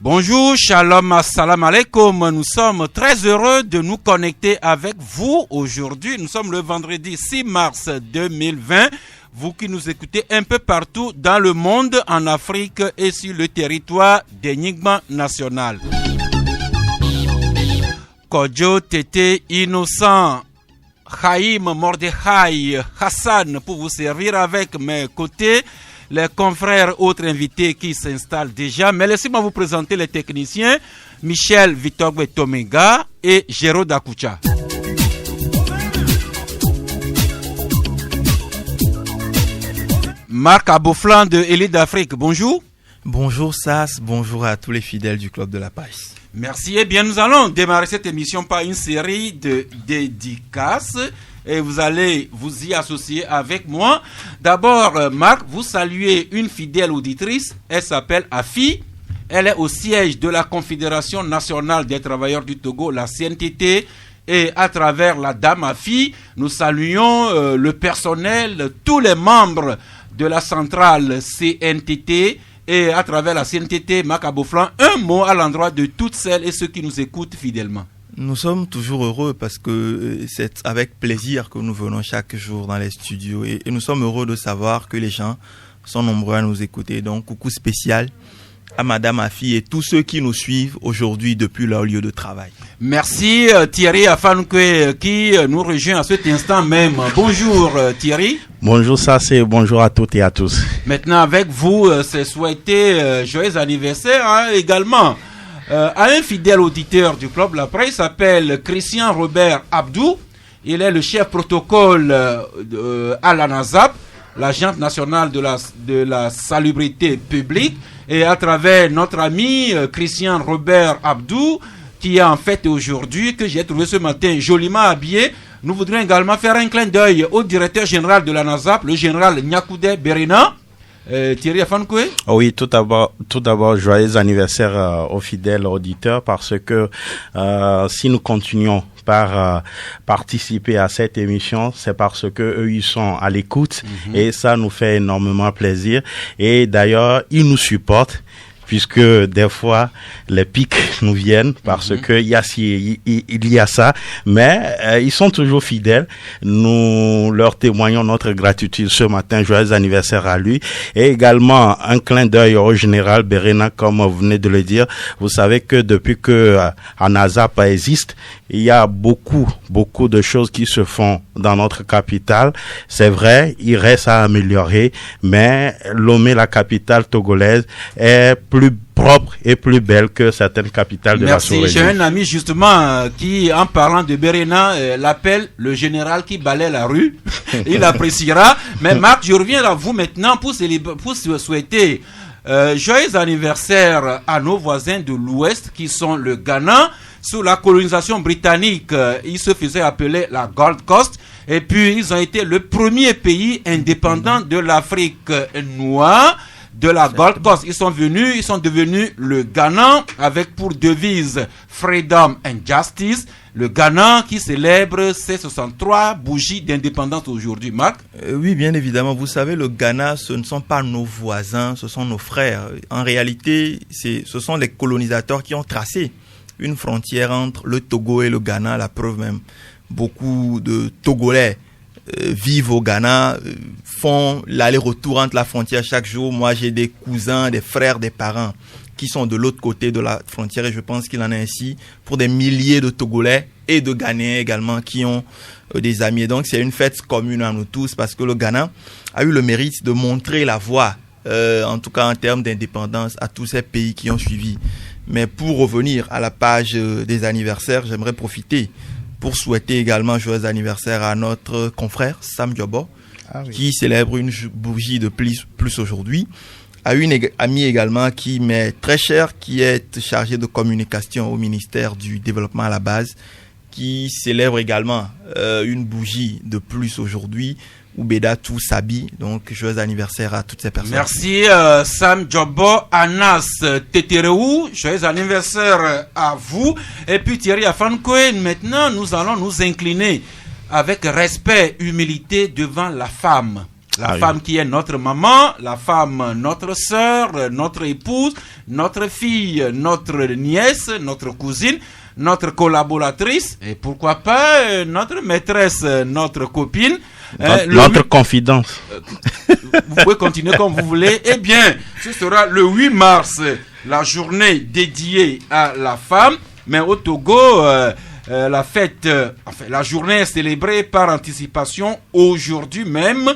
Bonjour, shalom, assalamu alaikum. Nous sommes très heureux de nous connecter avec vous aujourd'hui. Nous sommes le vendredi 6 mars 2020. Vous qui nous écoutez un peu partout dans le monde, en Afrique et sur le territoire d'Enigma National. Kodjo, Tété, Innocent, Haïm, Mordechai, Hassan pour vous servir avec mes côtés. Les confrères autres invités qui s'installent déjà. Mais laissez-moi vous présenter les techniciens. Michel Vitogwe Tomega et Géraud Dakucha. Marc Aboflan de Élite d'Afrique, bonjour. Bonjour Sas, bonjour à tous les fidèles du Club de la Presse. Merci. Eh bien, nous allons démarrer cette émission par une série de dédicaces. Et vous allez vous y associer avec moi. D'abord, Marc, vous saluez une fidèle auditrice. Elle s'appelle Afi. Elle est au siège de la Confédération nationale des travailleurs du Togo, la CNTT. Et à travers la dame Afi, nous saluons le personnel, tous les membres de la centrale CNTT. Et à travers la CNTT, Marc Aboflan, un mot à l'endroit de toutes celles et ceux qui nous écoutent fidèlement. Nous sommes toujours heureux parce que c'est avec plaisir que nous venons chaque jour dans les studios et nous sommes heureux de savoir que les gens sont nombreux à nous écouter. Donc, coucou spécial à Madame Afi et tous ceux qui nous suivent aujourd'hui depuis leur lieu de travail. Merci Thierry Afanouke qui nous rejoint à cet instant même. Bonjour Thierry. Bonjour Sassé, bonjour à toutes et à tous. Maintenant avec vous, c'est souhaiter joyeux anniversaire également. À un fidèle auditeur du Club La Presse, il s'appelle Christian Robert Abdou. Il est le chef protocole à la NASAP, l'Agence nationale de la salubrité publique. Et à travers notre ami Christian Robert Abdou, qui est en fête aujourd'hui, que j'ai trouvé ce matin joliment habillé, nous voudrions également faire un clin d'œil au directeur général de la NASAP, le général Nyakude Berina. Thierry Afankoué. Oui, tout d'abord, joyeux anniversaire aux fidèles auditeurs parce que si nous continuons par participer à cette émission, c'est parce que eux ils sont à l'écoute et ça nous fait énormément plaisir et d'ailleurs ils nous supportent. Puisque des fois les pics nous viennent parce que il y a ça, mais ils sont toujours fidèles. Nous leur témoignons notre gratitude ce matin. Joyeux anniversaire à lui et également un clin d'œil au général Berena, comme vous venez de le dire. Vous savez que depuis que ANASAP existe, il y a beaucoup de choses qui se font dans notre capitale. C'est vrai, il reste à améliorer, mais Lomé, la capitale togolaise, est plus propre et plus belle que certaines capitales de la sous-région. Merci. J'ai un ami justement qui, en parlant de Berena, l'appelle le général qui balaie la rue. Il appréciera. Mais Marc, je reviens à vous maintenant pour souhaiter joyeux anniversaire à nos voisins de l'Ouest qui sont le Ghana. Sous la colonisation britannique, ils se faisaient appeler la Gold Coast. Et puis, ils ont été le premier pays indépendant de l'Afrique noire. De la Gold Coast, ils sont devenus le Ghana avec pour devise Freedom and Justice. Le Ghana qui célèbre ses 63 bougies d'indépendance aujourd'hui. Marc? Oui, bien évidemment. Vous savez, le Ghana, ce ne sont pas nos voisins, ce sont nos frères. En réalité, ce sont les colonisateurs qui ont tracé une frontière entre le Togo et le Ghana. La preuve même, beaucoup de Togolais vivent au Ghana, font l'aller-retour entre la frontière chaque jour. Moi, j'ai des cousins, des frères, des parents qui sont de l'autre côté de la frontière et je pense qu'il en est ainsi pour des milliers de Togolais et de Ghanéens également qui ont des amis. Et donc, c'est une fête commune à nous tous parce que le Ghana a eu le mérite de montrer la voie, en tout cas en termes d'indépendance, à tous ces pays qui ont suivi. Mais pour revenir à la page des anniversaires, j'aimerais profiter pour souhaiter également joyeux anniversaire à notre confrère Sam Diobo, qui célèbre une bougie de plus aujourd'hui, à une amie également qui m'est très chère, qui est chargée de communication au ministère du Développement à la base, qui célèbre également une bougie de plus aujourd'hui, Oubedatou Sabi. Donc, joyeux anniversaire à toutes ces personnes. Merci Sam Diobo, Anas Teterou, joyeux anniversaire à vous. Et puis Thierry Afankoué, maintenant nous allons nous incliner avec respect, humilité devant la femme. La femme qui est notre maman, la femme notre sœur, notre épouse, notre fille, notre nièce, notre cousine, notre collaboratrice et pourquoi pas notre maîtresse, notre copine. Notre confidence. Vous pouvez continuer comme vous voulez. Eh bien, ce sera le 8 mars, la journée dédiée à la femme. Mais au Togo, la fête, la journée est célébrée par anticipation aujourd'hui même.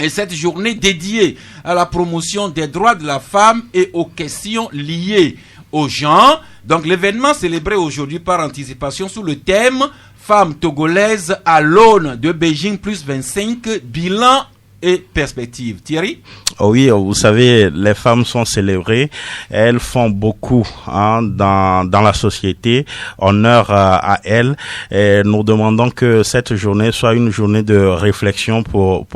Et cette journée dédiée à la promotion des droits de la femme et aux questions liées au genre. Donc l'événement célébré aujourd'hui par anticipation sous le thème Femmes togolaises à l'aune de Beijing plus 25, bilan et perspective. Thierry? Oui, vous savez, les femmes sont célébrées, elles font beaucoup dans la société, honneur à elles, et nous demandons que cette journée soit une journée de réflexion pour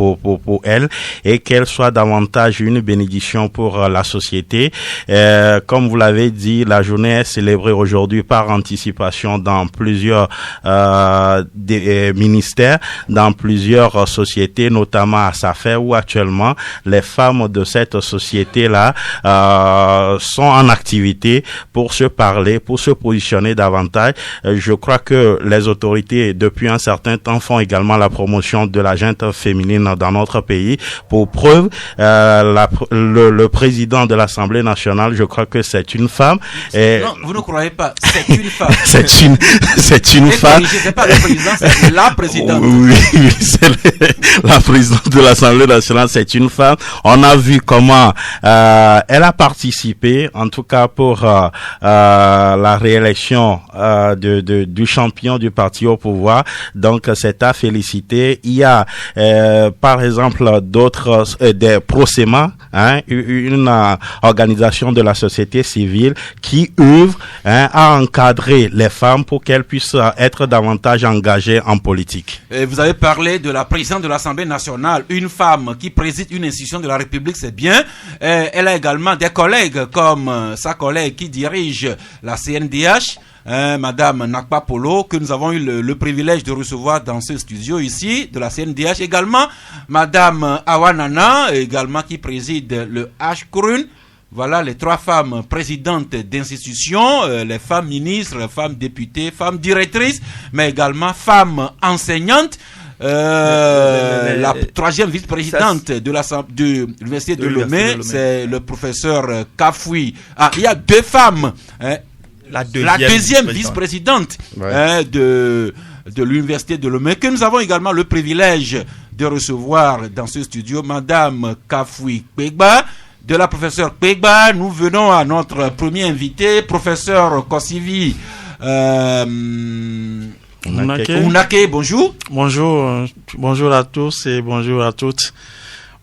elles et qu'elle soit davantage une bénédiction pour la société. Comme vous l'avez dit, la journée est célébrée aujourd'hui par anticipation dans plusieurs ministères, dans plusieurs sociétés, notamment à Safer, où actuellement les femmes de cette société-là sont en activité pour se parler, pour se positionner davantage. Je crois que les autorités, depuis un certain temps, font également la promotion de la gente féminine dans notre pays. Pour preuve, le président de l'Assemblée nationale, je crois que c'est une femme. Et non, vous ne croyez pas, c'est une femme. c'est une femme. C'est pas le président, c'est la présidente. Oui, c'est la présidente de l'Assemblée nationale, c'est une femme. On a vu comment elle a participé, en tout cas pour la réélection du champion du parti au pouvoir. Donc c'est à féliciter. Il y a par exemple d'autres des Prosema, une organisation de la société civile qui œuvre à encadrer les femmes pour qu'elles puissent être davantage engagées en politique. Et vous avez parlé de la présidente de l'Assemblée nationale, une femme qui préside une institution de la République, c'est bien. Elle a également des collègues comme sa collègue qui dirige la CNDH, Madame Nakpa Polo, que nous avons eu le privilège de recevoir dans ce studio ici, de la CNDH. Également, Madame Awanana, également qui préside le HCRUN. Voilà les trois femmes présidentes d'institutions, les femmes ministres, les femmes députées, femmes directrices, mais également femmes enseignantes. La troisième vice-présidente de l'université de Lomé, c'est le professeur Kafoui. Il y a deux femmes. La deuxième vice-présidente de l'université de Lomé, que nous avons également le privilège de recevoir dans ce studio, Madame Kafoui Kpegba. De la professeure Kpegba, nous venons à notre premier invité, professeur Kosivi Ounake, bonjour. Bonjour à tous et bonjour à toutes.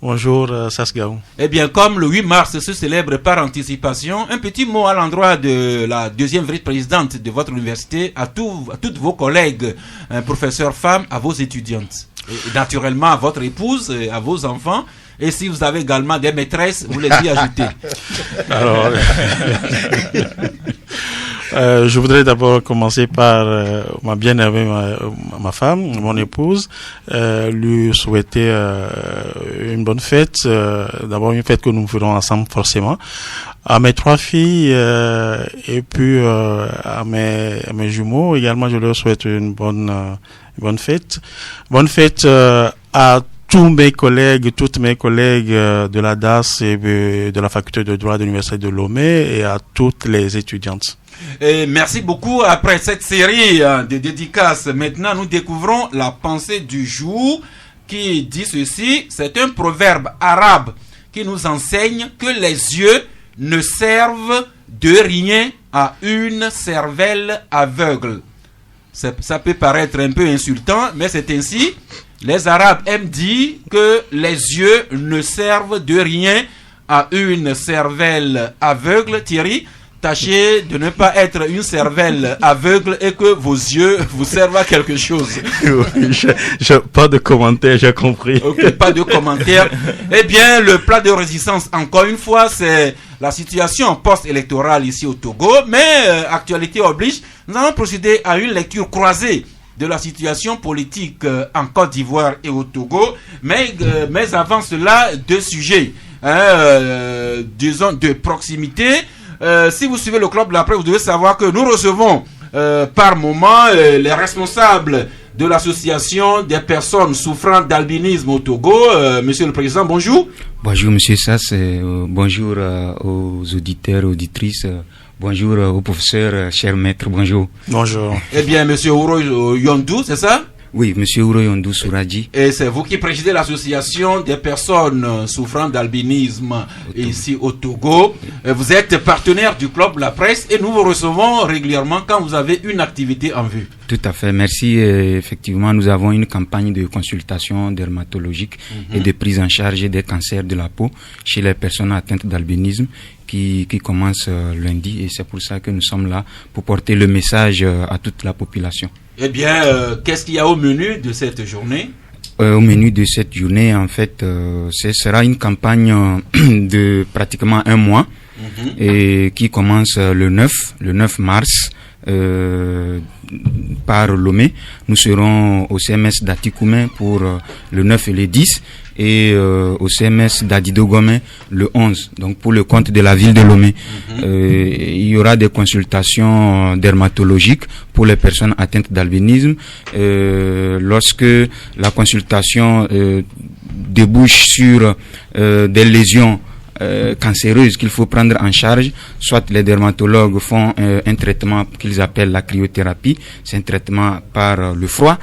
Bonjour Sasgaou. Eh bien, comme le 8 mars se célèbre par anticipation, un petit mot à l'endroit de la deuxième vice-présidente de votre université, à toutes vos collègues, professeurs femmes, à vos étudiantes. Et naturellement à votre épouse, à vos enfants. Et si vous avez également des maîtresses, vous les y ajoutez. Alors, je voudrais d'abord commencer par ma bien-aimée, ma femme, mon épouse, lui souhaiter une bonne fête. D'abord une fête que nous ferons ensemble forcément. À mes trois filles et puis à mes jumeaux également, je leur souhaite une bonne fête. Bonne fête à tous mes collègues, toutes mes collègues de la DAS et de la faculté de droit de l'université de Lomé et à toutes les étudiantes. Et merci beaucoup. Après cette série de dédicaces, maintenant nous découvrons la pensée du jour qui dit ceci. C'est un proverbe arabe qui nous enseigne que les yeux ne servent de rien à une cervelle aveugle. Ça peut paraître un peu insultant, mais c'est ainsi. Les Arabes aiment dire que les yeux ne servent de rien à une cervelle aveugle. Thierry, tâchez de ne pas être une cervelle aveugle et que vos yeux vous servent à quelque chose. Pas de commentaires, j'ai compris. Ok, pas de commentaires. Eh bien, le plat de résistance, encore une fois, c'est la situation post-électorale ici au Togo. Mais actualité oblige, nous allons procéder à une lecture croisée de la situation politique en Côte d'Ivoire et au Togo. Mais avant cela, deux sujets, disons, de proximité. Si vous suivez le club de la presse, vous devez savoir que nous recevons par moment les responsables de l'association des personnes souffrant d'albinisme au Togo. Monsieur le Président, bonjour. Bonjour Monsieur Sass, bonjour aux auditeurs, auditrices, bonjour aux professeurs, chers maîtres, bonjour. Bonjour. Eh bien, Monsieur Ouro Yondou, c'est ça? Oui, Monsieur Ouro Yondou Souraji. Et c'est vous qui présidez l'association des personnes souffrant d'albinisme ici au Togo. Vous êtes partenaire du club de la presse et nous vous recevons régulièrement quand vous avez une activité en vue. Tout à fait, merci. Effectivement, nous avons une campagne de consultation dermatologique et de prise en charge des cancers de la peau chez les personnes atteintes d'albinisme qui commence lundi, et c'est pour ça que nous sommes là pour porter le message à toute la population. Eh bien, qu'est-ce qu'il y a au menu de cette journée? Au menu de cette journée, en fait, ce sera une campagne de pratiquement un mois et qui commence le 9 mars par Lomé. Nous serons au CMS d'Atikoumé pour le 9 et le 10 et au CMS d'Adidogomé le 11, donc pour le compte de la ville de Lomé. Il y aura des consultations dermatologiques pour les personnes atteintes d'albinisme. Lorsque la consultation débouche sur des lésions cancéreuses qu'il faut prendre en charge, soit les dermatologues font un traitement qu'ils appellent la cryothérapie, c'est un traitement par le froid.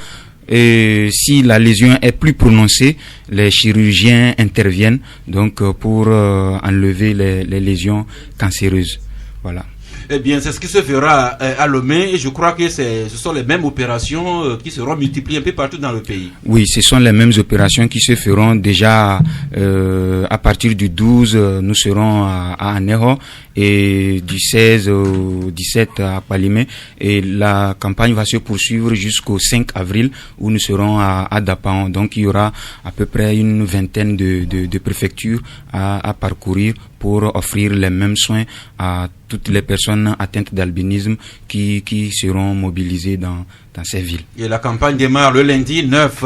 Et si la lésion est plus prononcée, les chirurgiens interviennent donc pour enlever les lésions cancéreuses. Voilà. Eh bien, c'est ce qui se fera à Lomé, et je crois que ce sont les mêmes opérations qui seront multipliées un peu partout dans le pays. Oui, ce sont les mêmes opérations qui se feront déjà à partir du 12, nous serons à Aného, et du 16 au 17 à Palimé, et la campagne va se poursuivre jusqu'au 5 avril où nous serons à Dapaon. Donc il y aura à peu près une vingtaine de préfectures à parcourir pour offrir les mêmes soins à toutes les personnes atteintes d'albinisme qui seront mobilisées dans ces villes. Et la campagne démarre le lundi 9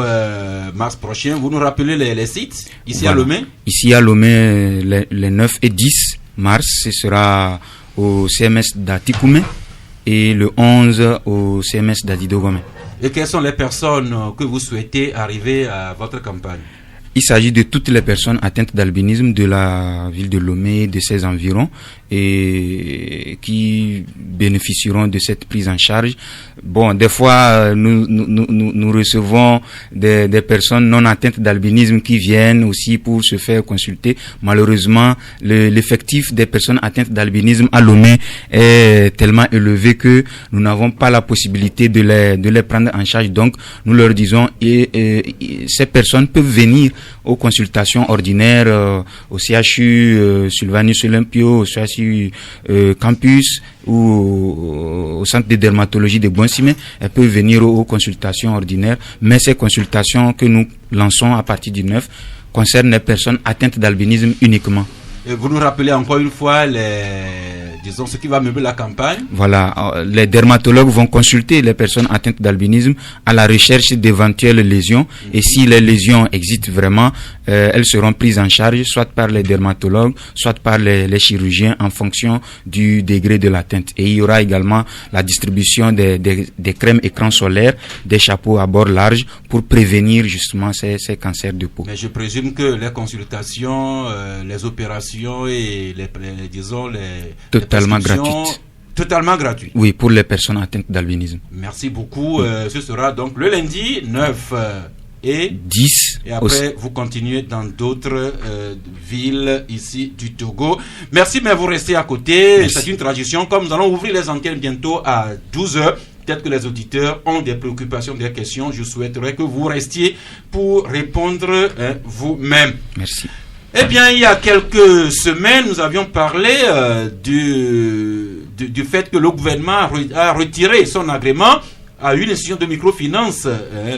mars prochain. Vous nous rappelez les sites ici à Lomé? Ici à Lomé, les 9 et 10 mars, ce sera au CMS d'Atikoumé et le 11 au CMS d'Adidogomé. Et quelles sont les personnes que vous souhaitez arriver à votre campagne? Il s'agit de toutes les personnes atteintes d'albinisme de la ville de Lomé, de ses environs, et qui bénéficieront de cette prise en charge. Bon, des fois, nous recevons des personnes non atteintes d'albinisme qui viennent aussi pour se faire consulter. Malheureusement, l'effectif des personnes atteintes d'albinisme à Lomé est tellement élevé que nous n'avons pas la possibilité de les prendre en charge. Donc, nous leur disons, ces personnes peuvent venir aux consultations ordinaires au CHU Sylvanus Olympio, au CHU Campus ou au centre de dermatologie de Bonsimé. Elles peuvent venir aux consultations ordinaires, mais ces consultations que nous lançons à partir du 9 concernent les personnes atteintes d'albinisme uniquement. Et vous nous rappelez encore une fois disons ce qui va meubler la campagne? Voilà, les dermatologues vont consulter les personnes atteintes d'albinisme à la recherche d'éventuelles lésions, et si les lésions existent vraiment, elles seront prises en charge soit par les dermatologues, soit par les chirurgiens en fonction du degré de l'atteinte. Et il y aura également la distribution des crèmes écrans solaires, des chapeaux à bord large pour prévenir justement ces cancers de peau. Mais je présume que les consultations, les opérations et totalement gratuite. Totalement gratuit. Oui, pour les personnes atteintes d'albinisme. Merci beaucoup. Ce sera donc le lundi 9 et 10. Et après, vous continuez dans d'autres villes ici du Togo. Merci, mais vous restez à côté. Merci. C'est une tradition. Comme nous allons ouvrir les antennes bientôt à 12h, peut-être que les auditeurs ont des préoccupations, des questions. Je souhaiterais que vous restiez pour répondre vous-même. Merci. Eh bien, il y a quelques semaines, nous avions parlé du fait que le gouvernement a retiré son agrément à une institution de microfinance,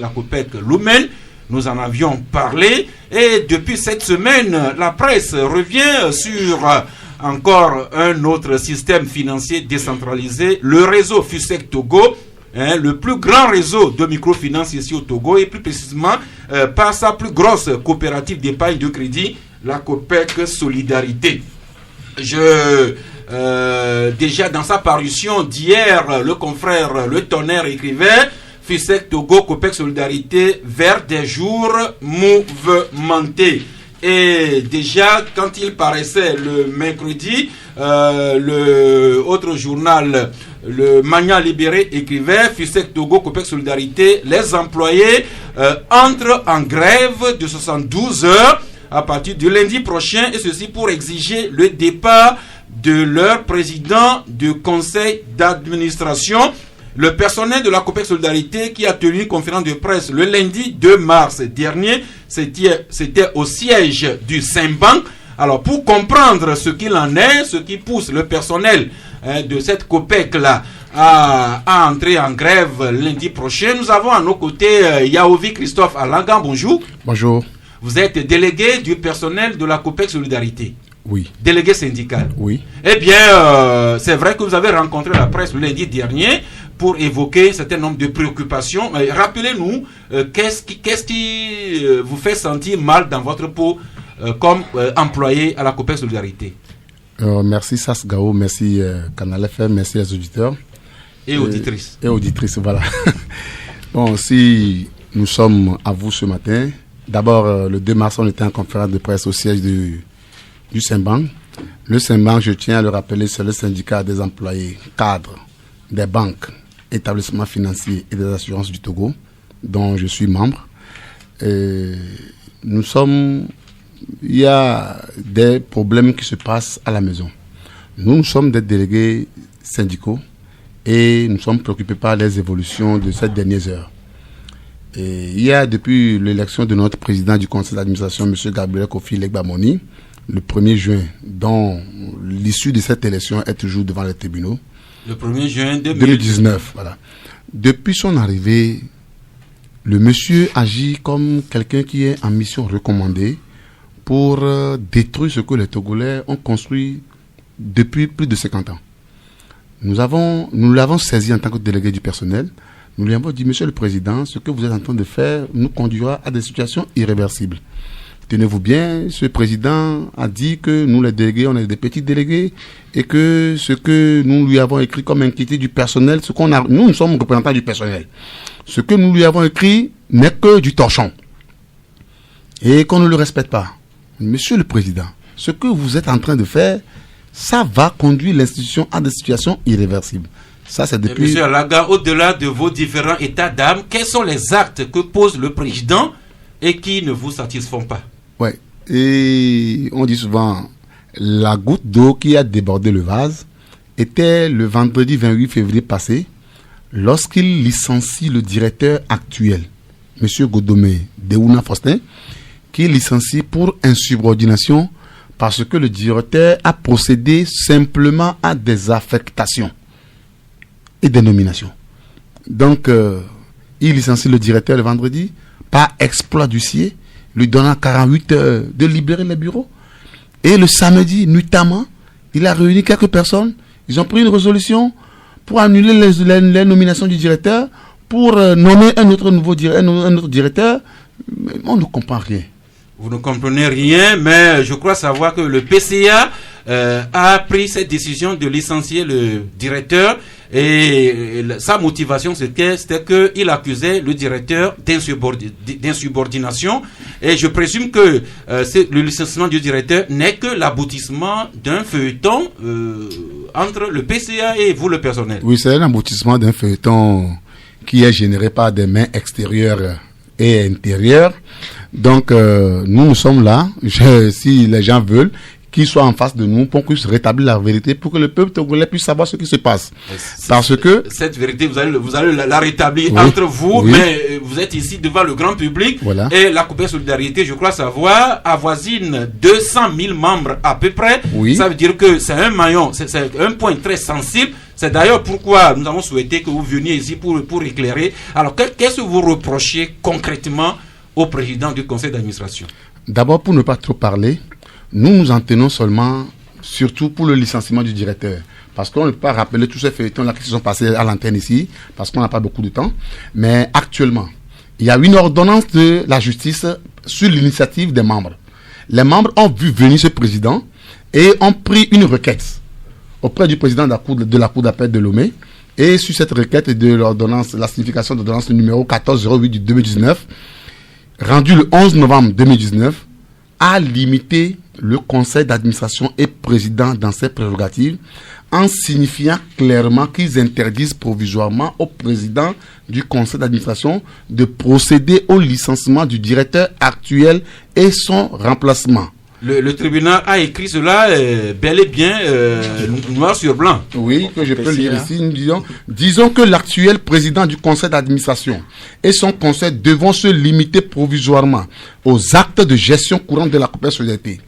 la COPEC Lumel. Nous en avions parlé, et depuis cette semaine, la presse revient sur encore un autre système financier décentralisé, le réseau FUSEC Togo, le plus grand réseau de microfinance ici au Togo, et plus précisément par sa plus grosse coopérative d'épargne de crédit, la Copec Solidarité. Déjà dans sa parution d'hier, le confrère Le Tonnerre écrivait FISEC Togo Copec Solidarité vers des jours mouvementés. Et déjà quand il paraissait le mercredi, le autre journal, le Mania Libéré, écrivait FISEC Togo Copec Solidarité, les employés entrent en grève de 72 heures à partir du lundi prochain, et ceci pour exiger le départ de leur président du conseil d'administration. Le personnel de la Copec Solidarité, qui a tenu une conférence de presse le lundi 2 mars dernier, c'était au siège du Saint-Bank. Alors pour comprendre ce qu'il en est, ce qui pousse le personnel de cette Copec-là à entrer en grève lundi prochain, nous avons à nos côtés Yaovi Christophe Alagan. Bonjour. Bonjour. Vous êtes délégué du personnel de la Copec Solidarité. Oui. Délégué syndical. Oui. Eh bien, c'est vrai que vous avez rencontré la presse le lundi dernier pour évoquer un certain nombre de préoccupations. Rappelez-nous, qu'est-ce qui vous fait sentir mal dans votre peau comme employé à la Copec Solidarité? Merci Sasgao, merci Canal FM, merci les auditeurs. Et auditrices. Et auditrices, voilà. Bon, si nous sommes à vous ce matin, d'abord, le 2 mars, on était en conférence de presse au siège du Saint-Bank. Le Saint-Bank, je tiens à le rappeler, c'est le syndicat des employés cadres des banques, établissements financiers et des assurances du Togo, dont je suis membre. Et il y a des problèmes qui se passent à la maison. Nous sommes des délégués syndicaux et nous sommes préoccupés par les évolutions de ces dernières heures. Et il y a, depuis l'élection de notre président du conseil d'administration, M. Gabriel Kofi Legbamoni, le 1er juin, dont l'issue de cette élection est toujours devant les tribunaux. Le 1er juin 2019. Voilà. Depuis son arrivée, le monsieur agit comme quelqu'un qui est en mission recommandée pour détruire ce que les Togolais ont construit depuis plus de 50 ans. Nous l'avons saisi en tant que délégué du personnel. Nous lui avons dit, Monsieur le Président, ce que vous êtes en train de faire nous conduira à des situations irréversibles. Tenez-vous bien, ce président a dit que nous les délégués, on est des petits délégués, et que ce que nous lui avons écrit comme inquiétude du personnel, nous sommes représentants du personnel. Ce que nous lui avons écrit n'est que du torchon. Et qu'on ne le respecte pas. Monsieur le Président, ce que vous êtes en train de faire, ça va conduire l'institution à des situations irréversibles. Ça, c'est depuis... Monsieur Alaga, au-delà de vos différents états d'âme, quels sont les actes que pose le président et qui ne vous satisfont pas? Oui, et on dit souvent, la goutte d'eau qui a débordé le vase était le vendredi 28 février passé, lorsqu'il licencie le directeur actuel, Monsieur Godomé Deouna Faustin, qui licencie pour insubordination parce que le directeur a procédé simplement à des affectations et des nominations. Donc, il licencie le directeur le vendredi par exploit d'huissier, lui donnant 48 heures de libérer les bureaux. Et le samedi, nuitamment, il a réuni quelques personnes. Ils ont pris une résolution pour annuler les nominations du directeur, pour nommer un autre directeur. On ne comprend rien. Vous ne comprenez rien, mais je crois savoir que le PCA a pris cette décision de licencier le directeur, et sa motivation c'était qu'il accusait le directeur d'insubordination, et je présume que le licenciement du directeur n'est que l'aboutissement d'un feuilleton entre le PCA et vous, le personnel. Oui, c'est un aboutissement d'un feuilleton qui est généré par des mains extérieures et intérieures. Donc, nous sommes là, si les gens veulent, qu'ils soient en face de nous pour qu'ils puissent rétablir la vérité, pour que le peuple togolais puisse savoir ce qui se passe. Parce que cette vérité, vous allez la rétablir entre vous, mais vous êtes ici devant le grand public. Voilà. Et la Copec Solidarité, je crois savoir, avoisine 200 000 membres à peu près. Oui. Ça veut dire que c'est un maillon, c'est un point très sensible. C'est d'ailleurs pourquoi nous avons souhaité que vous veniez ici pour éclairer. Alors, qu'est-ce que vous reprochez concrètement au président du conseil d'administration? D'abord, pour ne pas trop parler, nous nous en tenons seulement surtout pour le licenciement du directeur. Parce qu'on ne peut pas rappeler tous ces feuilletons-là qui se sont passés à l'antenne ici, parce qu'on n'a pas beaucoup de temps. Mais actuellement, il y a une ordonnance de la justice sur l'initiative des membres. Les membres ont vu venir ce président et ont pris une requête auprès du président de la Cour d'appel de Lomé. Et sur cette requête de l'ordonnance, la signification de l'ordonnance numéro 1408 du 2019, rendue le 11 novembre 2019, a limité le conseil d'administration et président dans ses prérogatives en signifiant clairement qu'ils interdisent provisoirement au président du conseil d'administration de procéder au licenciement du directeur actuel et son remplacement. Le tribunal a écrit cela bel et bien noir sur blanc. Oui, que je peux lire ici. Disons que l'actuel président du conseil d'administration et son conseil devront se limiter provisoirement aux actes de gestion courante de la coopérative solidarité.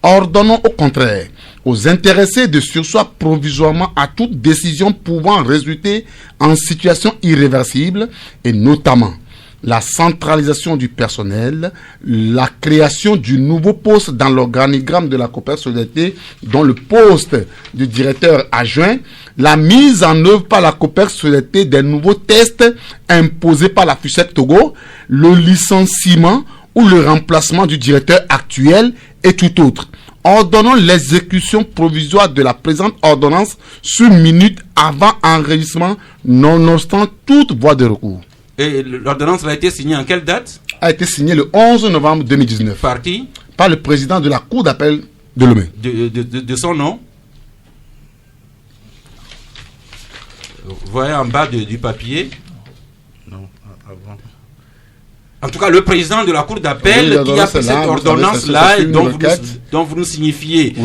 Ordonnons au contraire aux intéressés de surseoir provisoirement à toute décision pouvant résulter en situation irréversible et notamment la centralisation du personnel, la création du nouveau poste dans l'organigramme de la coopérative solidarité, dont le poste du directeur adjoint, la mise en œuvre par la coopérative solidarité des nouveaux tests imposés par la FUSEC Togo, le licenciement ou le remplacement du directeur actuel et tout autre. Ordonnons l'exécution provisoire de la présente ordonnance sur minute avant enregistrement, nonobstant toute voie de recours. Et l'ordonnance a été signée en quelle date? A été signée le 11 novembre 2019. Par qui? Par le président de la Cour d'appel de Lomé. De son nom? Vous voyez en bas du papier? Non, avant. En tout cas, le président de la Cour d'appel qui a pris cette ordonnance-là, dont vous nous signifiez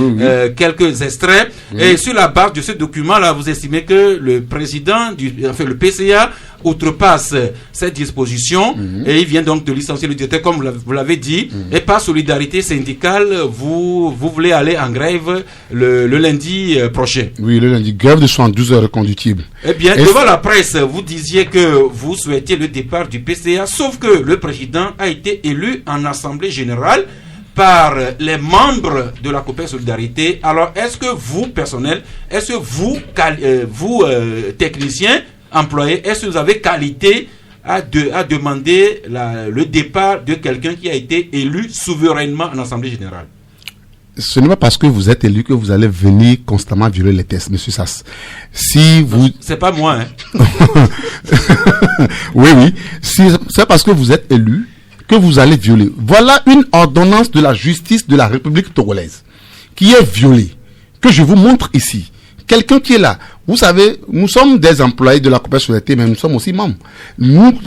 quelques extraits. Oui. Et sur la base de ce document-là, vous estimez que le président, le PCA, outrepasse cette disposition et il vient donc de licencier le directeur, comme vous l'avez dit. Et par solidarité syndicale, vous voulez aller en grève le lundi prochain. Oui, le lundi. Grève de 72 heures reconductible. Eh bien, devant la presse, vous disiez que vous souhaitiez le départ du PCA, sauf que le président a été élu en assemblée générale par les membres de la coopérative solidarité. Alors, est-ce que vous, personnel, est-ce que vous, techniciens, employés, est-ce que vous avez qualité à demander le départ de quelqu'un qui a été élu souverainement en assemblée générale? Ce n'est pas parce que vous êtes élu que vous allez venir constamment violer les tests, monsieur Sass. Si vous... C'est pas moi, hein. Oui. C'est parce que vous êtes élu que vous allez violer. Voilà une ordonnance de la justice de la République togolaise qui est violée, que je vous montre ici. Quelqu'un qui est là. Vous savez, nous sommes des employés de la coopérative solidarité, mais nous sommes aussi membres. Nous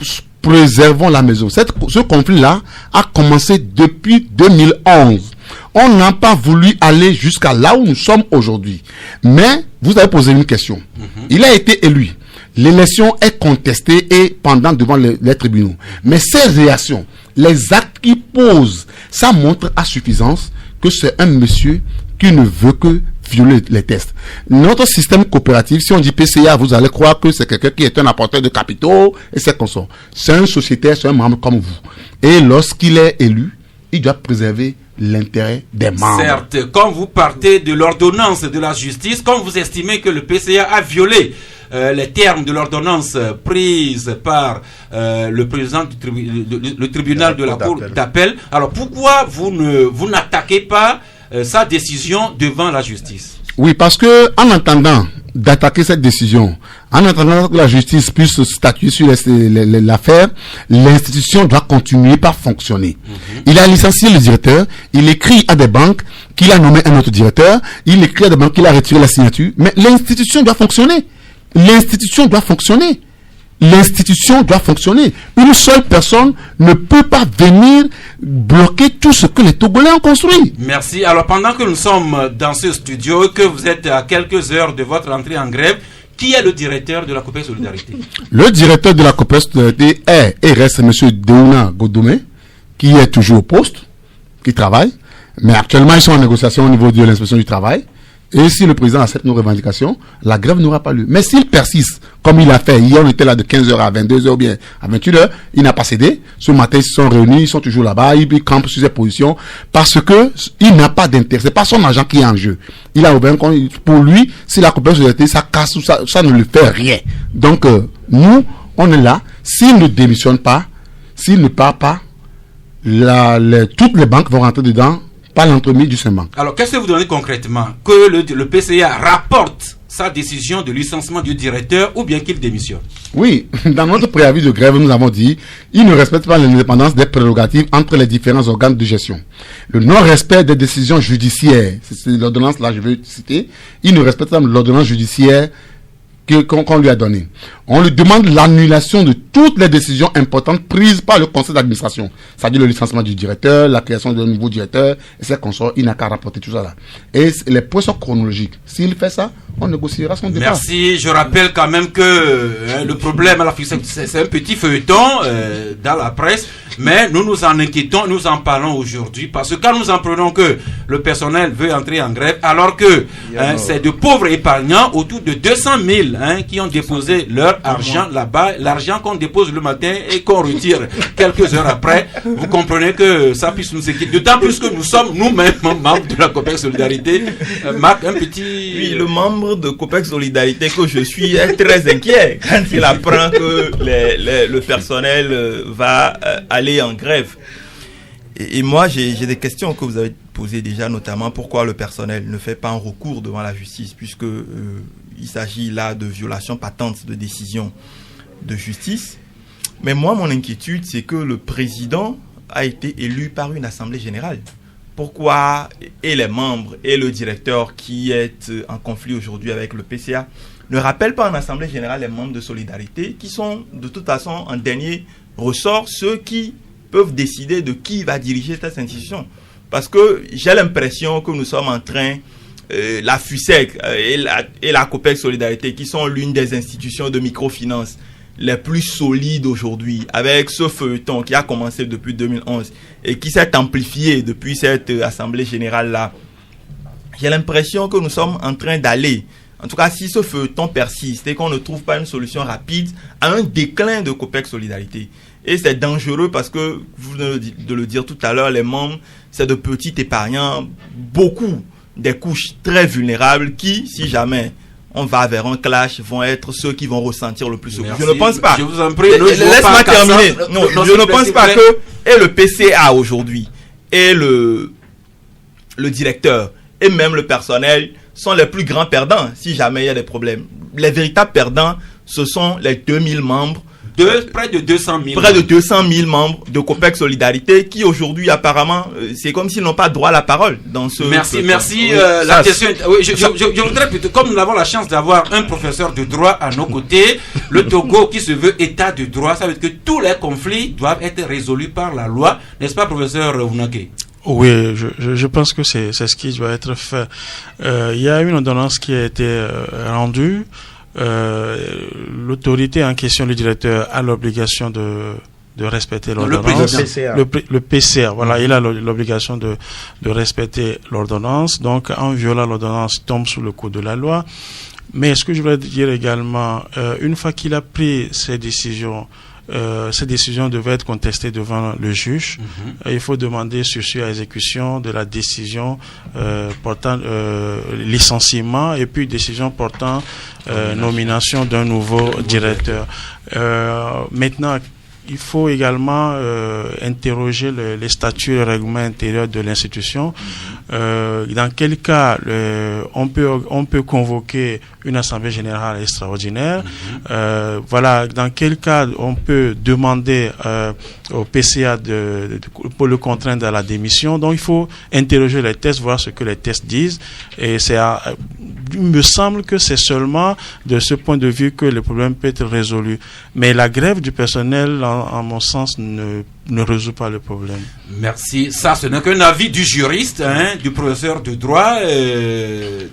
préservons la maison. Ce conflit-là a commencé depuis 2011. On n'a pas voulu aller jusqu'à là où nous sommes aujourd'hui. Mais vous avez posé une question. Il a été élu. L'élection est contestée et pendant devant les tribunaux. Mais ces réactions, les actes qu'il pose, ça montre à suffisance que c'est un monsieur qui ne veut que violer les tests. Notre système coopératif, si on dit PCA, vous allez croire que c'est quelqu'un qui est un apporteur de capitaux et c'est comme ça. C'est un sociétaire, c'est un membre comme vous. Et lorsqu'il est élu, il doit préserver l'intérêt des membres. Certes, quand vous partez de l'ordonnance de la justice, quand vous estimez que le PCA a violé les termes de l'ordonnance prise par le président du tribunal de la Cour d'appel, alors pourquoi vous n'attaquez pas sa décision devant la justice? Oui, parce que en attendant d'attaquer cette décision, en attendant que la justice puisse statuer sur l'affaire, l'institution doit continuer par fonctionner. Il a licencié le directeur, il écrit à des banques qu'il a nommé un autre directeur, il écrit à des banques qu'il a retiré la signature, mais l'institution doit fonctionner. L'institution doit fonctionner. L'institution doit fonctionner. Une seule personne ne peut pas venir bloquer tout ce que les Togolais ont construit. Merci. Alors, pendant que nous sommes dans ce studio, que vous êtes à quelques heures de votre entrée en grève, qui est le directeur de la coopérative solidarité? Le directeur de la coopérative solidarité est et reste M. Deouna Godomé, qui est toujours au poste, qui travaille. Mais actuellement, ils sont en négociation au niveau de l'inspection du travail. Et si le président accepte nos revendications, la grève n'aura pas lieu. Mais s'il persiste, comme il a fait, hier on était là de 15h à 22h ou bien à 28h, il n'a pas cédé. Ce matin, ils se sont réunis, ils sont toujours là-bas, ils campent sur ses positions, parce que il n'a pas d'intérêt. C'est pas son argent qui est en jeu. Il a ouvert un compte, pour lui, si la coopération société, ça casse, ça ne lui fait rien. Donc, nous, on est là. S'il ne démissionne pas, s'il ne part pas, toutes les banques vont rentrer dedans par l'entremise du Saint-Bank. Alors, qu'est-ce que vous donnez concrètement? Que le PCA rapporte sa décision de licenciement du directeur ou bien qu'il démissionne? Oui, dans notre préavis de grève, nous avons dit il ne respecte pas l'indépendance des prérogatives entre les différents organes de gestion. Le non-respect des décisions judiciaires, c'est l'ordonnance là, je vais citer, il ne respecte pas l'ordonnance judiciaire qu'on lui a donnée. On lui demande l'annulation de toutes les décisions importantes prises par le conseil d'administration. C'est-à-dire le licenciement du directeur, la création d'un nouveau directeur, et ses consorts, il n'a qu'à rapporter tout ça là. Et les points sont chronologiques. S'il fait ça, on négociera son départ. Merci. Je rappelle quand même que le problème à la fin, c'est un petit feuilleton dans la presse, mais nous nous en inquiétons, nous en parlons aujourd'hui, parce que quand nous apprenons que le personnel veut entrer en grève, alors que c'est de pauvres épargnants, autour de 200 000 qui ont déposé leur argent là-bas, l'argent qu'on dépose le matin et qu'on retire quelques heures après, vous comprenez que ça puisse nous inquiéter. D'autant plus que nous sommes nous-mêmes membres de la Copec Solidarité. Marc, un petit... Oui, le membre de Copec Solidarité que je suis est très inquiet quand il apprend que le personnel va aller en grève. Et moi, j'ai des questions que vous avez posées déjà, notamment pourquoi le personnel ne fait pas un recours devant la justice, puisque il s'agit là de violations patentes de décisions de justice. Mais moi, mon inquiétude, c'est que le président a été élu par une assemblée générale. Pourquoi et les membres et le directeur qui est en conflit aujourd'hui avec le PCA ne rappellent pas en assemblée générale les membres de Solidarité qui sont de toute façon en dernier ressort ceux qui peuvent décider de qui va diriger cette institution? Parce que j'ai l'impression que nous sommes en train, la FUSEC et la Copec Solidarité, qui sont l'une des institutions de microfinance les plus solides aujourd'hui, avec ce feuilleton qui a commencé depuis 2011 et qui s'est amplifié depuis cette assemblée générale-là. J'ai l'impression que nous sommes en train d'aller, en tout cas si ce feuilleton persiste et qu'on ne trouve pas une solution rapide, à un déclin de Copec Solidarité. Et c'est dangereux parce que, vous venez de le dire tout à l'heure, les membres, c'est de petits épargnants, beaucoup des couches très vulnérables qui, si jamais on va vers un clash, vont être ceux qui vont ressentir le plus ce coup. Je ne pense pas. Je vous en prie. Laisse-moi terminer. Non, je ne pense pas que et le PCA aujourd'hui, et le directeur, et même le personnel sont les plus grands perdants si jamais il y a des problèmes. Les véritables perdants, ce sont les 2000 membres, près de 200 000. Près de 200 000 membres de Copec Solidarité qui aujourd'hui apparemment, c'est comme s'ils n'ont pas droit à la parole dans ce... Merci. Oui, la question... Oui, je voudrais plutôt, comme nous avons la chance d'avoir un professeur de droit à nos côtés, le Togo qui se veut état de droit, ça veut dire que tous les conflits doivent être résolus par la loi, n'est-ce pas, professeur Ounake? Oui, je pense que c'est ce qui doit être fait. Il y a une ordonnance qui a été rendue. L'autorité en question, le directeur, a l'obligation de respecter l'ordonnance. Le PCA, voilà, il a l'obligation de respecter l'ordonnance. Donc, en violant l'ordonnance, tombe sous le coup de la loi. Mais ce que je voulais dire également, une fois qu'il a pris ses décisions devaient être contestées devant le juge. Il faut demander sursis à exécution de la décision portant licenciement et puis décision portant nomination d'un nouveau directeur. Maintenant, il faut également interroger les statuts et le règlement intérieur de l'institution. Dans quel cas on peut convoquer une assemblée générale extraordinaire. Voilà, dans quel cas on peut demander au PCA pour le contraindre à la démission. Donc il faut interroger les tests, voir ce que les tests disent. Et il me semble que c'est seulement de ce point de vue que le problème peut être résolu. Mais la grève du personnel, en mon sens, ne résout pas le problème. Merci. Ça, ce n'est qu'un avis du juriste, du professeur de droit,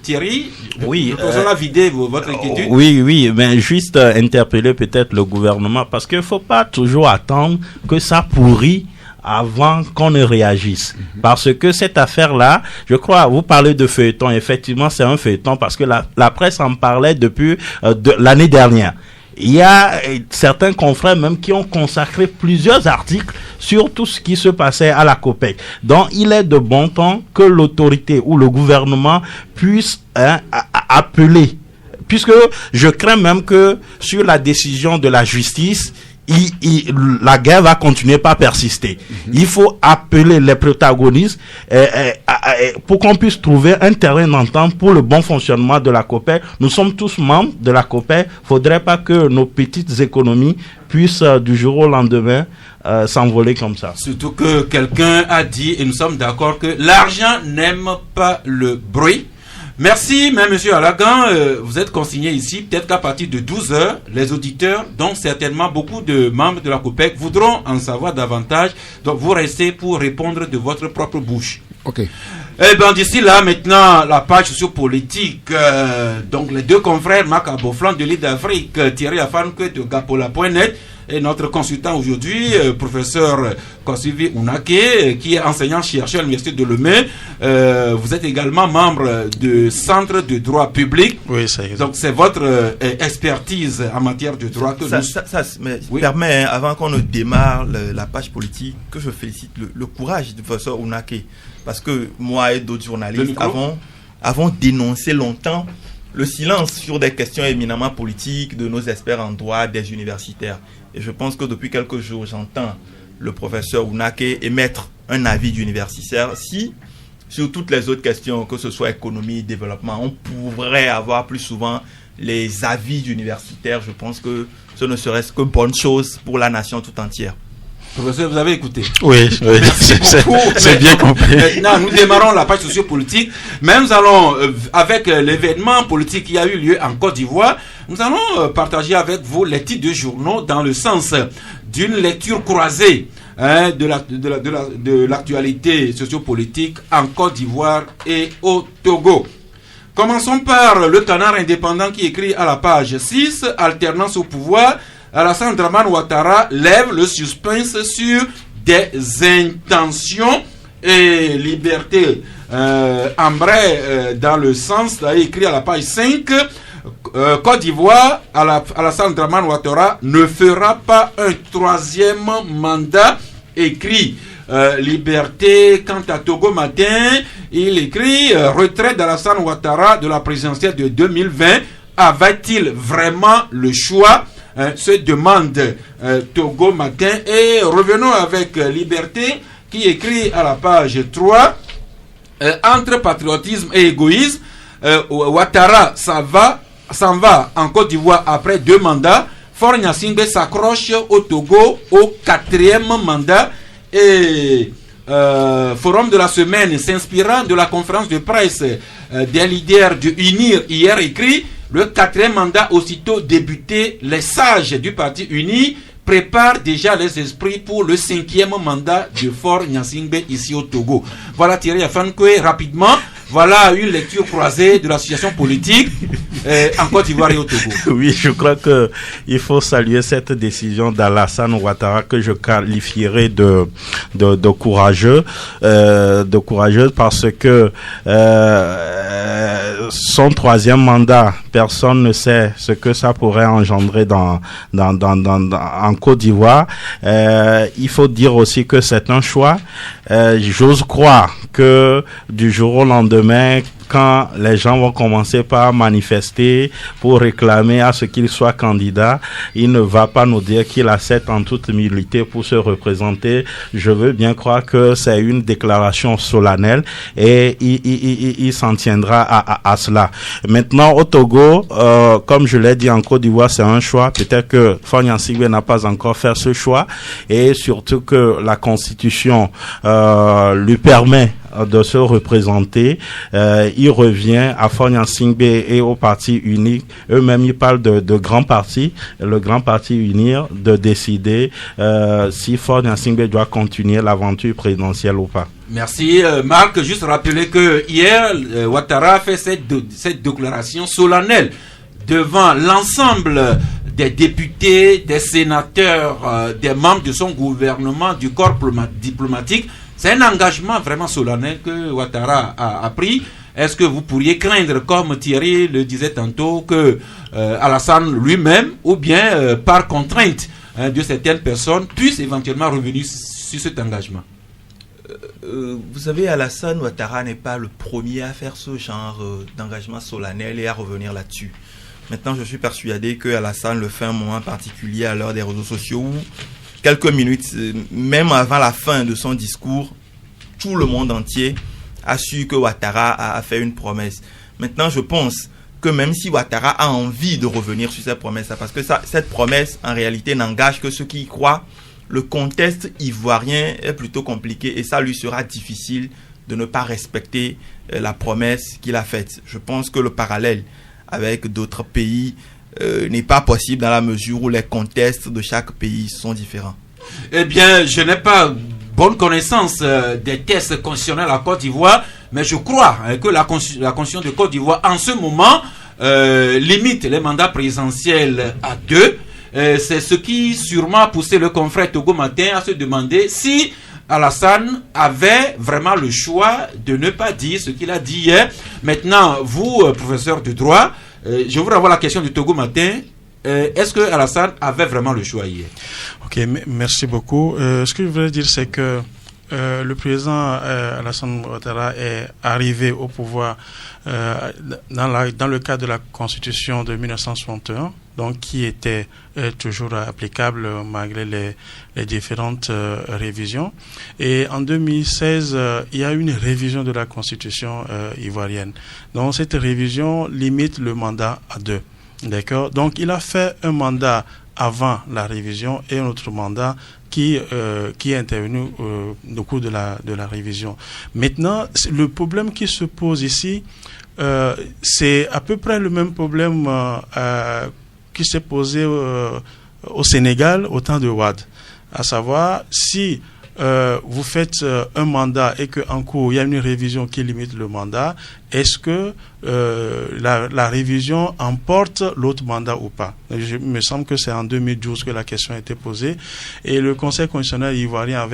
Thierry. Oui. Nous allons vider votre inquiétude. Oui, mais juste interpeller peut-être le gouvernement, parce qu'il ne faut pas toujours attendre que ça pourrit avant qu'on ne réagisse. Parce que cette affaire-là, je crois, vous parlez de feuilleton, effectivement c'est un feuilleton parce que la presse en parlait depuis l'année dernière. Il y a certains confrères même qui ont consacré plusieurs articles sur tout ce qui se passait à la COPEC. Donc, il est de bon temps que l'autorité ou le gouvernement puisse appeler. Puisque je crains même que sur la décision de la justice, la guerre va continuer par persister. Il faut appeler les protagonistes pour qu'on puisse trouver un terrain d'entente pour le bon fonctionnement de la COPEC. Nous sommes tous membres de la COPEC. Faudrait pas que nos petites économies puissent du jour au lendemain s'envoler comme ça. Surtout que quelqu'un a dit, et nous sommes d'accord, que l'argent n'aime pas le bruit. Merci, monsieur Alagan. Vous êtes consigné ici. Peut-être qu'à partir de 12h, les auditeurs, dont certainement beaucoup de membres de la COPEC, voudront en savoir davantage. Donc, vous restez pour répondre de votre propre bouche. Ok. Eh bien, d'ici là, maintenant, la page sociopolitique. Donc, les deux confrères, Marc Aboflan de l'île d'Afrique, Thierry Afanke de Gapola.net, et notre consultant aujourd'hui, professeur Kosivi Unake, qui est enseignant-chercheur à l'Université de Lomé. Vous êtes également membre du Centre de droit public. Oui, c'est exact. Donc, c'est votre expertise en matière de droit que oui. Permet, avant qu'on ne démarre la page politique, que je félicite le courage du professeur Unake. Parce que moi et d'autres journalistes avons dénoncé longtemps le silence sur des questions éminemment politiques de nos experts en droit, des universitaires. Et je pense que depuis quelques jours, j'entends le professeur Unake émettre un avis d'universitaire. Si, sur toutes les autres questions, que ce soit économie, développement, on pourrait avoir plus souvent les avis d'universitaires, je pense que ce ne serait que bonne chose pour la nation tout entière. Professeur, vous avez écouté. Oui, c'est bien compris. Maintenant, nous démarrons la page sociopolitique, mais nous allons, avec l'événement politique qui a eu lieu en Côte d'Ivoire, nous allons partager avec vous les titres de journaux dans le sens d'une lecture croisée de l'actualité sociopolitique en Côte d'Ivoire et au Togo. Commençons par le Canard indépendant qui écrit à la page 6, alternance au pouvoir. Alassane Dramane Ouattara lève le suspense sur des intentions et liberté. Ambré dans le sens, là, écrit à la page 5, Côte d'Ivoire, Alassane Dramane Ouattara ne fera pas un troisième mandat, écrit Liberté. Quant à Togo Matin, il écrit retrait d'Alassane Ouattara de la présidentielle de 2020. Avait-il vraiment le choix? Se demande Togo Matin. Et revenons avec Liberté qui écrit à la page 3 entre patriotisme et égoïsme, Ouattara s'en va en Côte d'Ivoire après 2 mandats. Faure Gnassingbé s'accroche au Togo au 4e mandat. Et Forum de la semaine s'inspirant de la conférence de presse des leaders du UNIR hier écrit: le 4e mandat aussitôt débuté, les sages du parti uni préparent déjà les esprits pour le 5e mandat de Faure Gnassingbé ici au Togo. Voilà Thierry Afanke rapidement. Voilà une lecture croisée de la situation politique en Côte d'Ivoire et au Togo. Oui, je crois que il faut saluer cette décision d'Alassane Ouattara que je qualifierais de courageux, parce que son 3e mandat, personne ne sait ce que ça pourrait engendrer en Côte d'Ivoire. Il faut dire aussi que c'est un choix. J'ose croire que du jour au lendemain, quand les gens vont commencer par manifester pour réclamer à ce qu'il soit candidat, il ne va pas nous dire qu'il accepte en toute humilité pour se représenter. Je veux bien croire que c'est une déclaration solennelle et il s'en tiendra à cela. Maintenant, au Togo, comme je l'ai dit, en Côte d'Ivoire, c'est un choix. Peut-être que Faure Gnassingbé n'a pas encore fait ce choix, et surtout que la Constitution lui permet de se représenter. Il revient à Faure Gnassingbé et au parti unique. Eux-mêmes, ils parlent de grand parti, le grand parti unir, de décider si Faure Gnassingbé doit continuer l'aventure présidentielle ou pas. Merci Marc. Juste rappeler que hier, Ouattara a fait cette déclaration solennelle devant l'ensemble des députés, des sénateurs, des membres de son gouvernement, du corps diplomatique. C'est un engagement vraiment solennel que Ouattara a pris. Est-ce que vous pourriez craindre, comme Thierry le disait tantôt, que Alassane lui-même, ou bien par contrainte de certaines personnes, puisse éventuellement revenir sur cet engagement? Vous savez, Alassane Ouattara n'est pas le premier à faire ce genre d'engagement solennel et à revenir là-dessus. Maintenant, je suis persuadé que Alassane le fait à un moment particulier à l'heure des réseaux sociaux où, quelques minutes, même avant la fin de son discours, tout le monde entier a su que Ouattara a fait une promesse. Maintenant, je pense que même si Ouattara a envie de revenir sur cette promesse, parce que cette promesse, en réalité, n'engage que ceux qui y croient, le contexte ivoirien est plutôt compliqué et ça lui sera difficile de ne pas respecter la promesse qu'il a faite. Je pense que le parallèle avec d'autres pays n'est pas possible dans la mesure où les contextes de chaque pays sont différents. Eh bien, je n'ai pas bonne connaissance des tests constitutionnels à Côte d'Ivoire, mais je crois que la Constitution de Côte d'Ivoire, en ce moment, limite les mandats présidentiels à 2. C'est ce qui sûrement a poussé le confrère Togo Matin à se demander si Alassane avait vraiment le choix de ne pas dire ce qu'il a dit hier. Maintenant, vous, professeur de droit, je voudrais avoir la question du Togo Matin. Est-ce que Alassane avait vraiment le choix hier? Ok, merci beaucoup. Ce que je voudrais dire, c'est que le président Alassane Ouattara est arrivé au pouvoir dans le cadre de la Constitution de 1961, donc qui était toujours applicable malgré les différentes révisions. Et en 2016, il y a eu une révision de la Constitution ivoirienne. Donc cette révision limite le mandat à 2. D'accord. Donc il a fait un mandat avant la révision et un autre mandat qui est intervenu au cours de la révision. Maintenant, le problème qui se pose ici, c'est à peu près le même problème qui s'est posé au Sénégal au temps de Wade. À savoir, si vous faites un mandat et qu'en cours, il y a une révision qui limite le mandat, est-ce que la révision emporte l'autre mandat ou pas? Il me semble que c'est en 2012 que la question a été posée et le Conseil constitutionnel ivoirien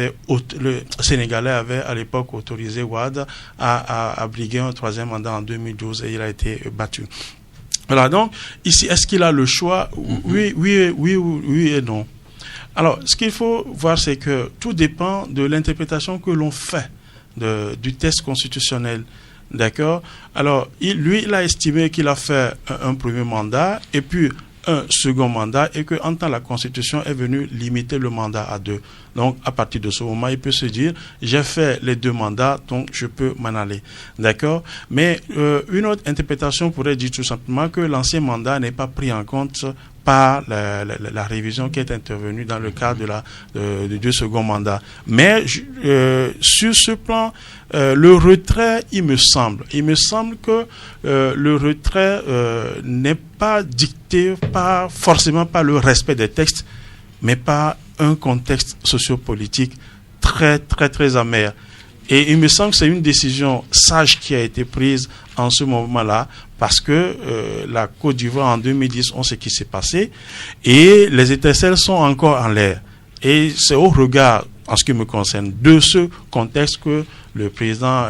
le Sénégalais avait à l'époque autorisé Wade à briguer un 3e mandat en 2012 et il a été battu. Voilà, donc ici, est-ce qu'il a le choix? Oui et non. Alors, ce qu'il faut voir, c'est que tout dépend de l'interprétation que l'on fait du texte constitutionnel. D'accord? Alors, il a estimé qu'il a fait un premier mandat et puis un second mandat et qu'en temps la Constitution est venue limiter le mandat à 2. Donc, à partir de ce moment, il peut se dire, j'ai fait les 2 mandats, donc je peux m'en aller. D'accord? Mais une autre interprétation pourrait dire tout simplement que l'ancien mandat n'est pas pris en compte par la révision qui est intervenue dans le cadre de 2 seconds mandats. Mais sur ce plan, le retrait, il me semble que le retrait n'est pas dicté forcément par le respect des textes, mais par un contexte sociopolitique très, très, très amer. Et il me semble que c'est une décision sage qui a été prise en ce moment-là, parce que la Côte d'Ivoire en 2010, on sait ce qui s'est passé, et les étincelles sont encore en l'air. Et c'est au regard, en ce qui me concerne, de ce contexte que le président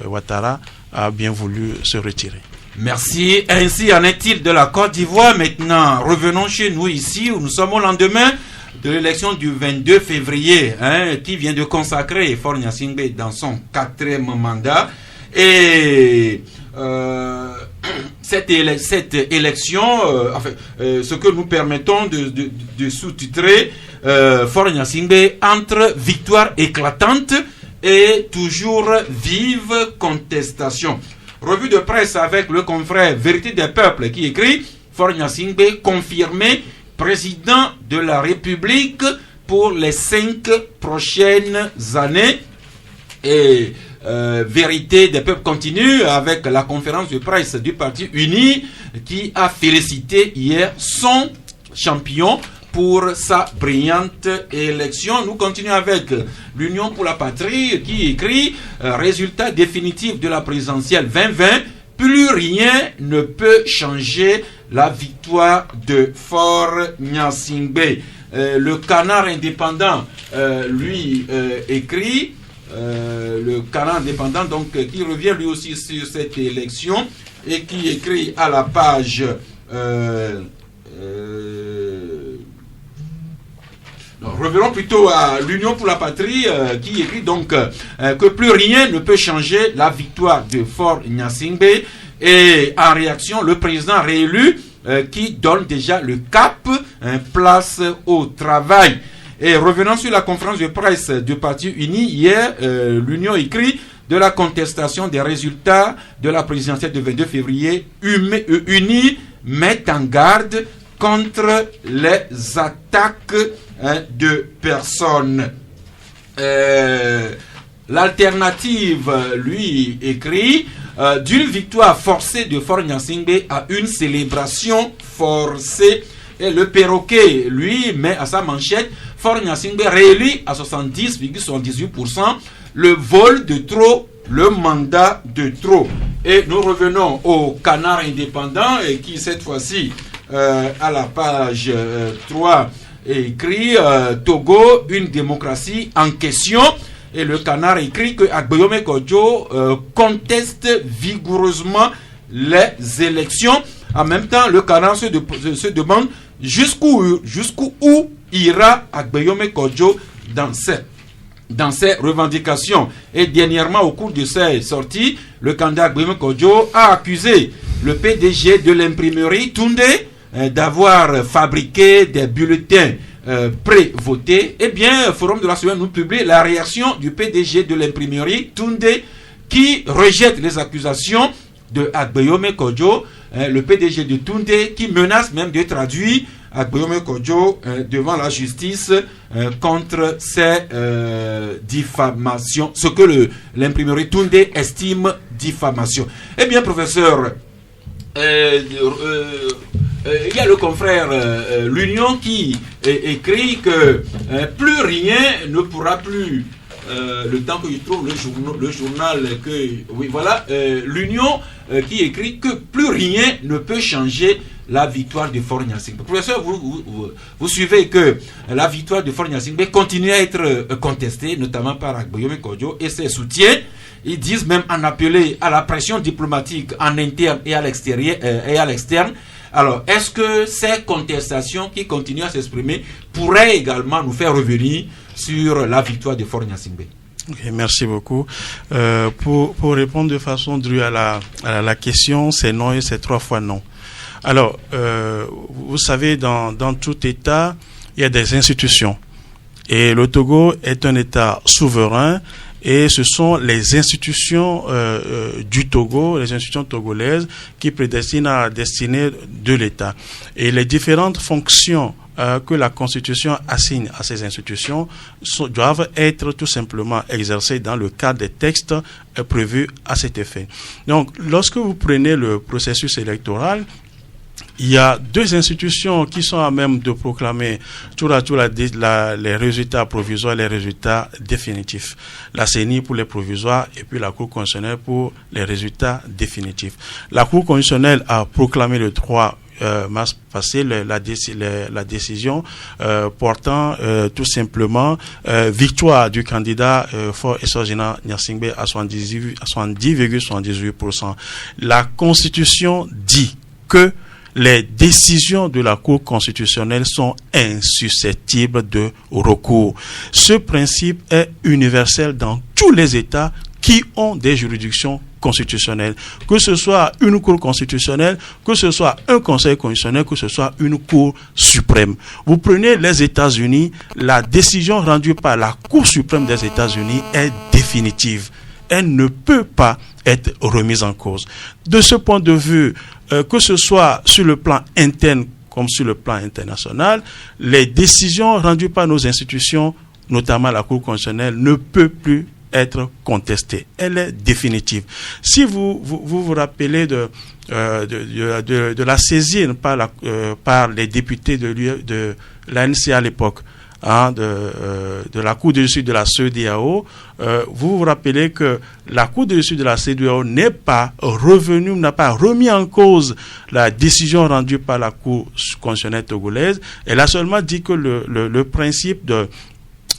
Ouattara a bien voulu se retirer. Merci. Ainsi en est-il de la Côte d'Ivoire. Maintenant, revenons chez nous ici, où nous sommes au lendemain de l'élection du 22 février, qui vient de consacrer Faure Gnassingbé dans son 4e mandat. Et cette élection, ce que nous permettons de sous-titrer, Faure Gnassingbé entre victoire éclatante et toujours vive contestation. Revue de presse avec le confrère Vérité des Peuples qui écrit Faure Gnassingbé confirmé président de la République pour les 5 prochaines années. Et Vérité des Peuples continue avec la conférence de presse du Parti Uni qui a félicité hier son champion pour sa brillante élection. Nous continuons avec l'Union pour la Patrie qui écrit résultat définitif de la présidentielle 2020. Plus rien ne peut changer la victoire de Fort Nyasingbe. Le Canard indépendant, lui, écrit, le Canard indépendant, donc, qui revient lui aussi sur cette élection et qui écrit à la page... revenons plutôt à l'Union pour la patrie qui écrit donc que plus rien ne peut changer la victoire de Fort Nyasingbe, et en réaction le président réélu qui donne déjà le cap, place au travail. Et revenant sur la conférence de presse du Parti uni hier, l'Union écrit de la contestation des résultats de la présidentielle du 22 février, Uni met en garde contre les attaques de personnes. L'alternative, lui, écrit d'une victoire forcée de Fort Nyasingbe à une célébration forcée. Et le Perroquet, lui, met à sa manchette Fort Nyasingbe réélu à 70,78%, le vol de trop, le mandat de trop. Et nous revenons au Canard indépendant, et qui cette fois-ci, à la page 3, écrit Togo, une démocratie en question. Et le Canard écrit que Agbeyomi Kodjo conteste vigoureusement les élections. En même temps, le Canard se demande jusqu'où ira Agbeyomi Kodjo dans ses revendications. Et dernièrement, au cours de ses sorties, le candidat Agbeyomi Kodjo a accusé le PDG de l'imprimerie Toundé d'avoir fabriqué des bulletins pré-votés. Eh bien, Forum de la semaine nous publie la réaction du PDG de l'imprimerie Toundé, qui rejette les accusations de Agbeyomi Kodjo, le PDG de Toundé, qui menace même de traduire Agbeyomi Kodjo devant la justice contre ces diffamations, ce que l'imprimerie Toundé estime diffamation. Eh bien, professeur, il y a le confrère l'Union qui écrit que plus rien ne pourra plus, le temps que je trouve le journal que oui voilà, l'Union qui écrit que plus rien ne peut changer la victoire de Fort Nyasingbe. Professeur, vous suivez que la victoire de Fort Nyasingbe continue à être contestée, notamment par Agbeyomi Kodjo et ses soutiens. Ils disent même en appeler à la pression diplomatique en interne et à l'extérieur et à l'externe. Alors, est-ce que ces contestations qui continuent à s'exprimer pourraient également nous faire revenir sur la victoire de Fort Nyasingbe? Okay, merci beaucoup. Pour répondre de façon drue à la question, c'est non et c'est 3 fois non. Alors, vous savez, dans tout État, il y a des institutions. Et le Togo est un État souverain. Et ce sont les institutions du Togo, les institutions togolaises, qui prédestinent à la destinée de l'État. Et les différentes fonctions que la Constitution assigne à ces institutions doivent être tout simplement exercées dans le cadre des textes prévus à cet effet. Donc, lorsque vous prenez le processus électoral, il y a 2 institutions qui sont à même de proclamer les résultats provisoires et les résultats définitifs. La CENI pour les provisoires et puis la Cour constitutionnelle pour les résultats définitifs. La Cour constitutionnelle a proclamé le 3 mars passé la décision portant tout simplement victoire du candidat Fort Essogena Nyasingbe à 70,78%. La Constitution dit que les décisions de la Cour constitutionnelle sont insusceptibles de recours. Ce principe est universel dans tous les États qui ont des juridictions constitutionnelles, que ce soit une Cour constitutionnelle, que ce soit un Conseil constitutionnel, que ce soit une Cour suprême. Vous prenez les États-Unis, la décision rendue par la Cour suprême des États-Unis est définitive. Elle ne peut pas être remise en cause. De ce point de vue, que ce soit sur le plan interne comme sur le plan international, les décisions rendues par nos institutions, notamment la Cour constitutionnelle, ne peuvent plus être contestée. Elle est définitive. Si vous rappelez de la saisine par les députés de l'ANC à l'époque, de la Cour de justice de la CEDEAO, vous vous rappelez que la Cour de justice de la CEDEAO n'a pas remis en cause la décision rendue par la Cour constitutionnelle togolaise. Elle a seulement dit que le principe de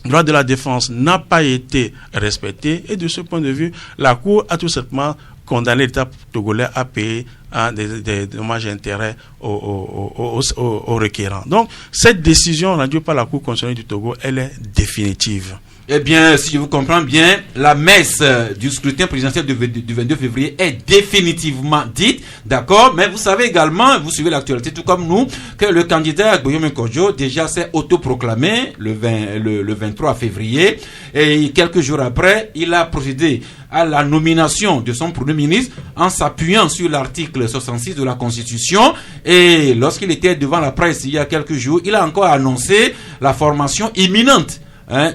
droit de la défense n'a pas été respecté, et de ce point de vue, la Cour a tout simplement condamné l'État togolais à payer des dommages et intérêts aux requérants. Donc, cette décision rendue par la Cour constitutionnelle du Togo, elle est définitive. Eh bien, si je vous comprends bien, la messe du scrutin présidentiel du 22 février est définitivement dite, d'accord, mais vous savez également, vous suivez l'actualité tout comme nous, que le candidat Guillaume Kodjo déjà s'est autoproclamé le 23 février, et quelques jours après, il a procédé à la nomination de son premier ministre en s'appuyant sur l'article 66 de la Constitution, et lorsqu'il était devant la presse il y a quelques jours, il a encore annoncé la formation imminente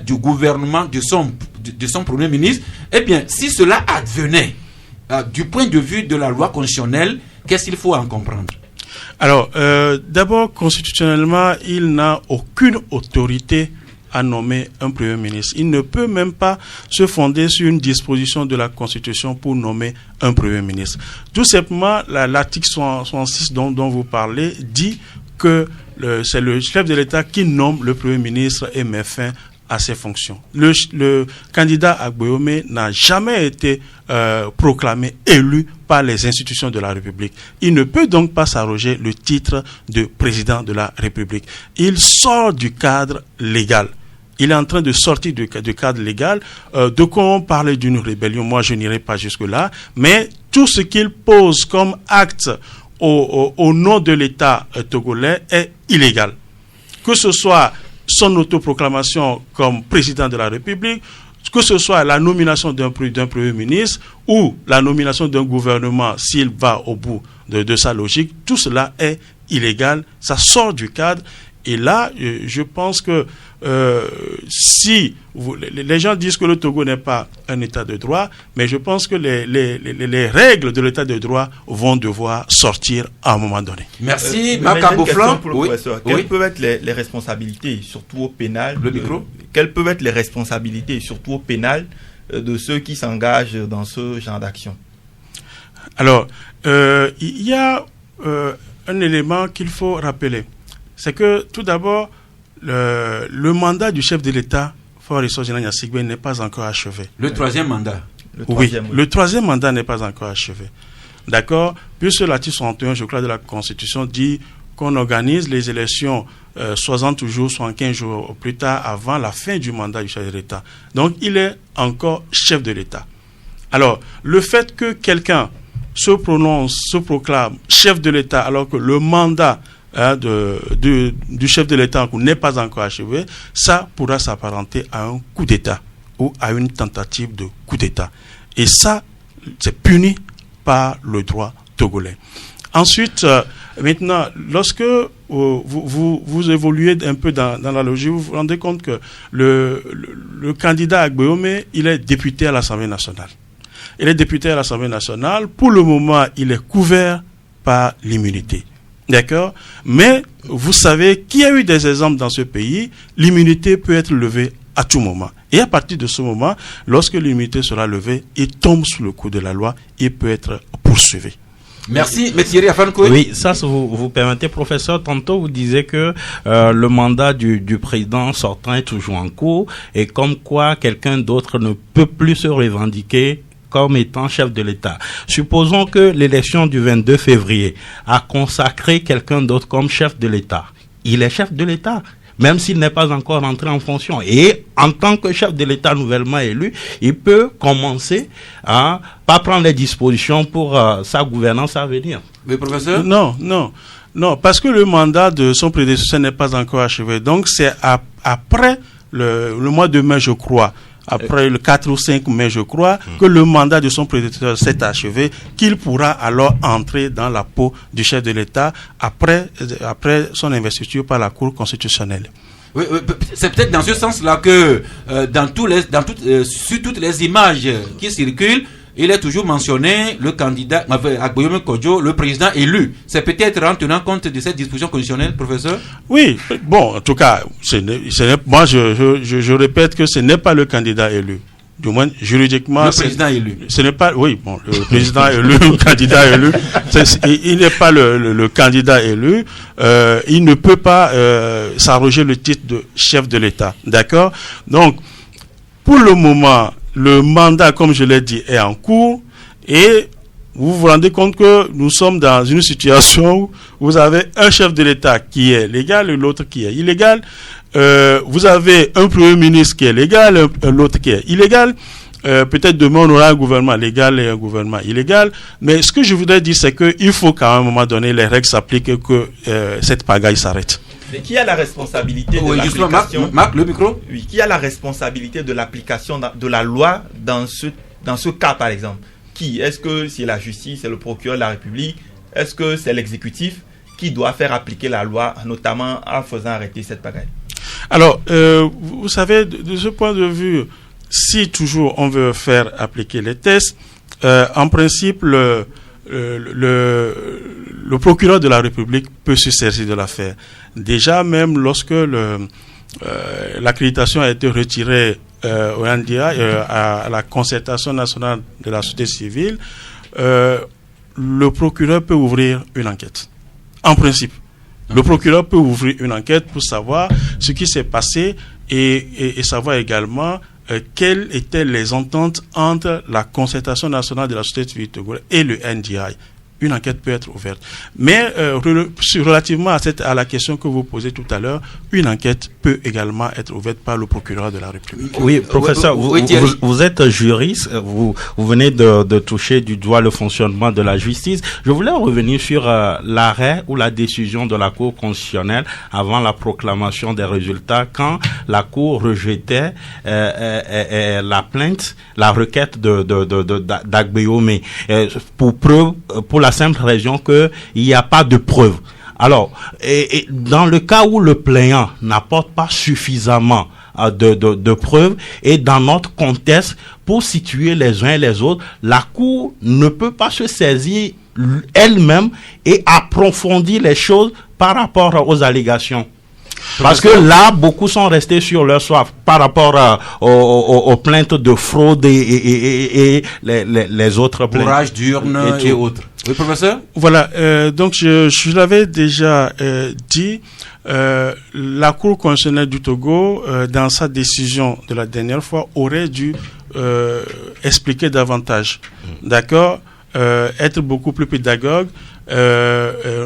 du gouvernement de son premier ministre. Eh bien, si cela advenait du point de vue de la loi constitutionnelle, qu'est-ce qu'il faut en comprendre? Alors, d'abord, constitutionnellement, il n'a aucune autorité à nommer un premier ministre. Il ne peut même pas se fonder sur une disposition de la Constitution pour nommer un premier ministre. Tout simplement, l'article 66 dont vous parlez dit que c'est le chef de l'État qui nomme le premier ministre et met fin à ses fonctions. Le candidat Agbéomé n'a jamais été proclamé élu par les institutions de la République. Il ne peut donc pas s'arroger le titre de président de la République. Il sort du cadre légal. Il est en train de sortir du cadre légal. De quoi on parlait d'une rébellion, moi je n'irai pas jusque-là, mais tout ce qu'il pose comme acte au nom de l'État togolais est illégal. Que ce soit son autoproclamation comme président de la République, que ce soit la nomination d'un premier ministre ou la nomination d'un gouvernement s'il va au bout de sa logique, tout cela est illégal, ça sort du cadre. Et là, je pense que si les gens disent que le Togo n'est pas un état de droit, mais je pense que les règles de l'état de droit vont devoir sortir à un moment donné. Merci, Marc Aboflan. Quelles peuvent être les responsabilités, surtout au pénal? Le micro. Quelles peuvent être les responsabilités, surtout au pénal, de ceux qui s'engagent dans ce genre d'action? Alors, il y a un élément qu'il faut rappeler. C'est que, tout d'abord, le mandat du chef de l'État, Faure Issoufou Gnassingbe, n'est pas encore achevé. Le troisième mandat. Le troisième mandat n'est pas encore achevé. D'accord? Puisque l'article 61, je crois, de la Constitution dit qu'on organise les élections 60 jours, 75 jours plus tard, avant la fin du mandat du chef de l'État. Donc, il est encore chef de l'État. Alors, le fait que quelqu'un se proclame chef de l'État, alors que le mandat du chef de l'État n'est pas encore achevé, ça pourra s'apparenter à un coup d'État ou à une tentative de coup d'État. Et ça, c'est puni par le droit togolais. Ensuite, maintenant, lorsque vous évoluez un peu dans la logique, vous vous rendez compte que le candidat Agbéomé, il est député à l'Assemblée nationale. Il est député à l'Assemblée nationale. Pour le moment, il est couvert par l'immunité. D'accord? Mais vous savez qu'il y a eu des exemples dans ce pays, l'immunité peut être levée à tout moment. Et à partir de ce moment, lorsque l'immunité sera levée, il tombe sous le coup de la loi, il peut être poursuivi. Merci, M. Thierry Afankoé. Oui, ça, vous permettez, professeur, tantôt vous disiez que le mandat du président sortant est toujours en cours et comme quoi quelqu'un d'autre ne peut plus se revendiquer comme étant chef de l'État. Supposons que l'élection du 22 février a consacré quelqu'un d'autre comme chef de l'État. Il est chef de l'État, même s'il n'est pas encore entré en fonction. Et en tant que chef de l'État nouvellement élu, il peut commencer à pas prendre les dispositions pour sa gouvernance à venir. Mais professeur? Non, parce que le mandat de son prédécesseur n'est pas encore achevé. Donc c'est après le mois de mai, je crois, après le 4 ou 5 mai, je crois, que le mandat de son prédécesseur s'est achevé, qu'il pourra alors entrer dans la peau du chef de l'État après son investiture par la Cour constitutionnelle. Oui, c'est peut-être dans ce sens-là que sur toutes les images qui circulent, il est toujours mentionné le candidat Agboyome Kodjo, le président élu. C'est peut-être en tenant compte de cette disposition constitutionnelle, professeur? Oui, bon, en tout cas, moi je répète que ce n'est pas le candidat élu. Du moins, juridiquement... Le président élu. Ce n'est pas... Oui, bon, le président élu, le candidat élu, il n'est pas le candidat élu. Il ne peut pas s'arroger le titre de chef de l'État. D'accord? Donc, pour le moment, le mandat, comme je l'ai dit, est en cours et vous vous rendez compte que nous sommes dans une situation où vous avez un chef de l'État qui est légal et l'autre qui est illégal. Vous avez un premier ministre qui est légal, l'autre qui est illégal. Peut-être demain on aura un gouvernement légal et un gouvernement illégal. Mais ce que je voudrais dire, c'est qu'il faut qu'à un moment donné, les règles s'appliquent et que cette pagaille s'arrête. Mais qui a la responsabilité de l'application? Marc, le micro. Oui, qui a la responsabilité de l'application de la loi dans ce cas, par exemple? Qui? Est-ce que c'est la justice, c'est le procureur de la République? Est-ce que c'est l'exécutif qui doit faire appliquer la loi, notamment en faisant arrêter cette pagaille? Alors, vous savez, de ce point de vue, si toujours on veut faire appliquer les tests, en principe, le procureur de la République peut se saisir de l'affaire. Déjà, même lorsque l'accréditation a été retirée au NDI, à la concertation nationale de la société civile, le procureur peut ouvrir une enquête. En principe. Le procureur peut ouvrir une enquête pour savoir ce qui s'est passé et savoir également quelles étaient les ententes entre la concertation nationale de la société civile togolaise et le NDI. Une enquête peut être ouverte. Mais relativement à la question que vous posez tout à l'heure, une enquête peut également être ouverte par le procureur de la République. Oui, professeur, vous êtes juriste, vous venez de toucher du doigt le fonctionnement de la justice. Je voulais revenir sur l'arrêt ou la décision de la Cour constitutionnelle avant la proclamation des résultats, quand la Cour rejetait la plainte, la requête d'Agboyome pour la simple raison qu'il n'y a pas de preuves. Alors, et dans le cas où le plaignant n'apporte pas suffisamment de preuves, et dans notre contexte, pour situer les uns et les autres, la Cour ne peut pas se saisir elle-même et approfondir les choses par rapport aux allégations. Parce que là, beaucoup sont restés sur leur soif par rapport aux plaintes de fraude et les autres plaintes. Bourrage d'urnes et autres. Oui, professeur? Voilà, donc je l'avais déjà dit, la Cour constitutionnelle du Togo, dans sa décision de la dernière fois, aurait dû expliquer davantage. D'accord? Être beaucoup plus pédagogue,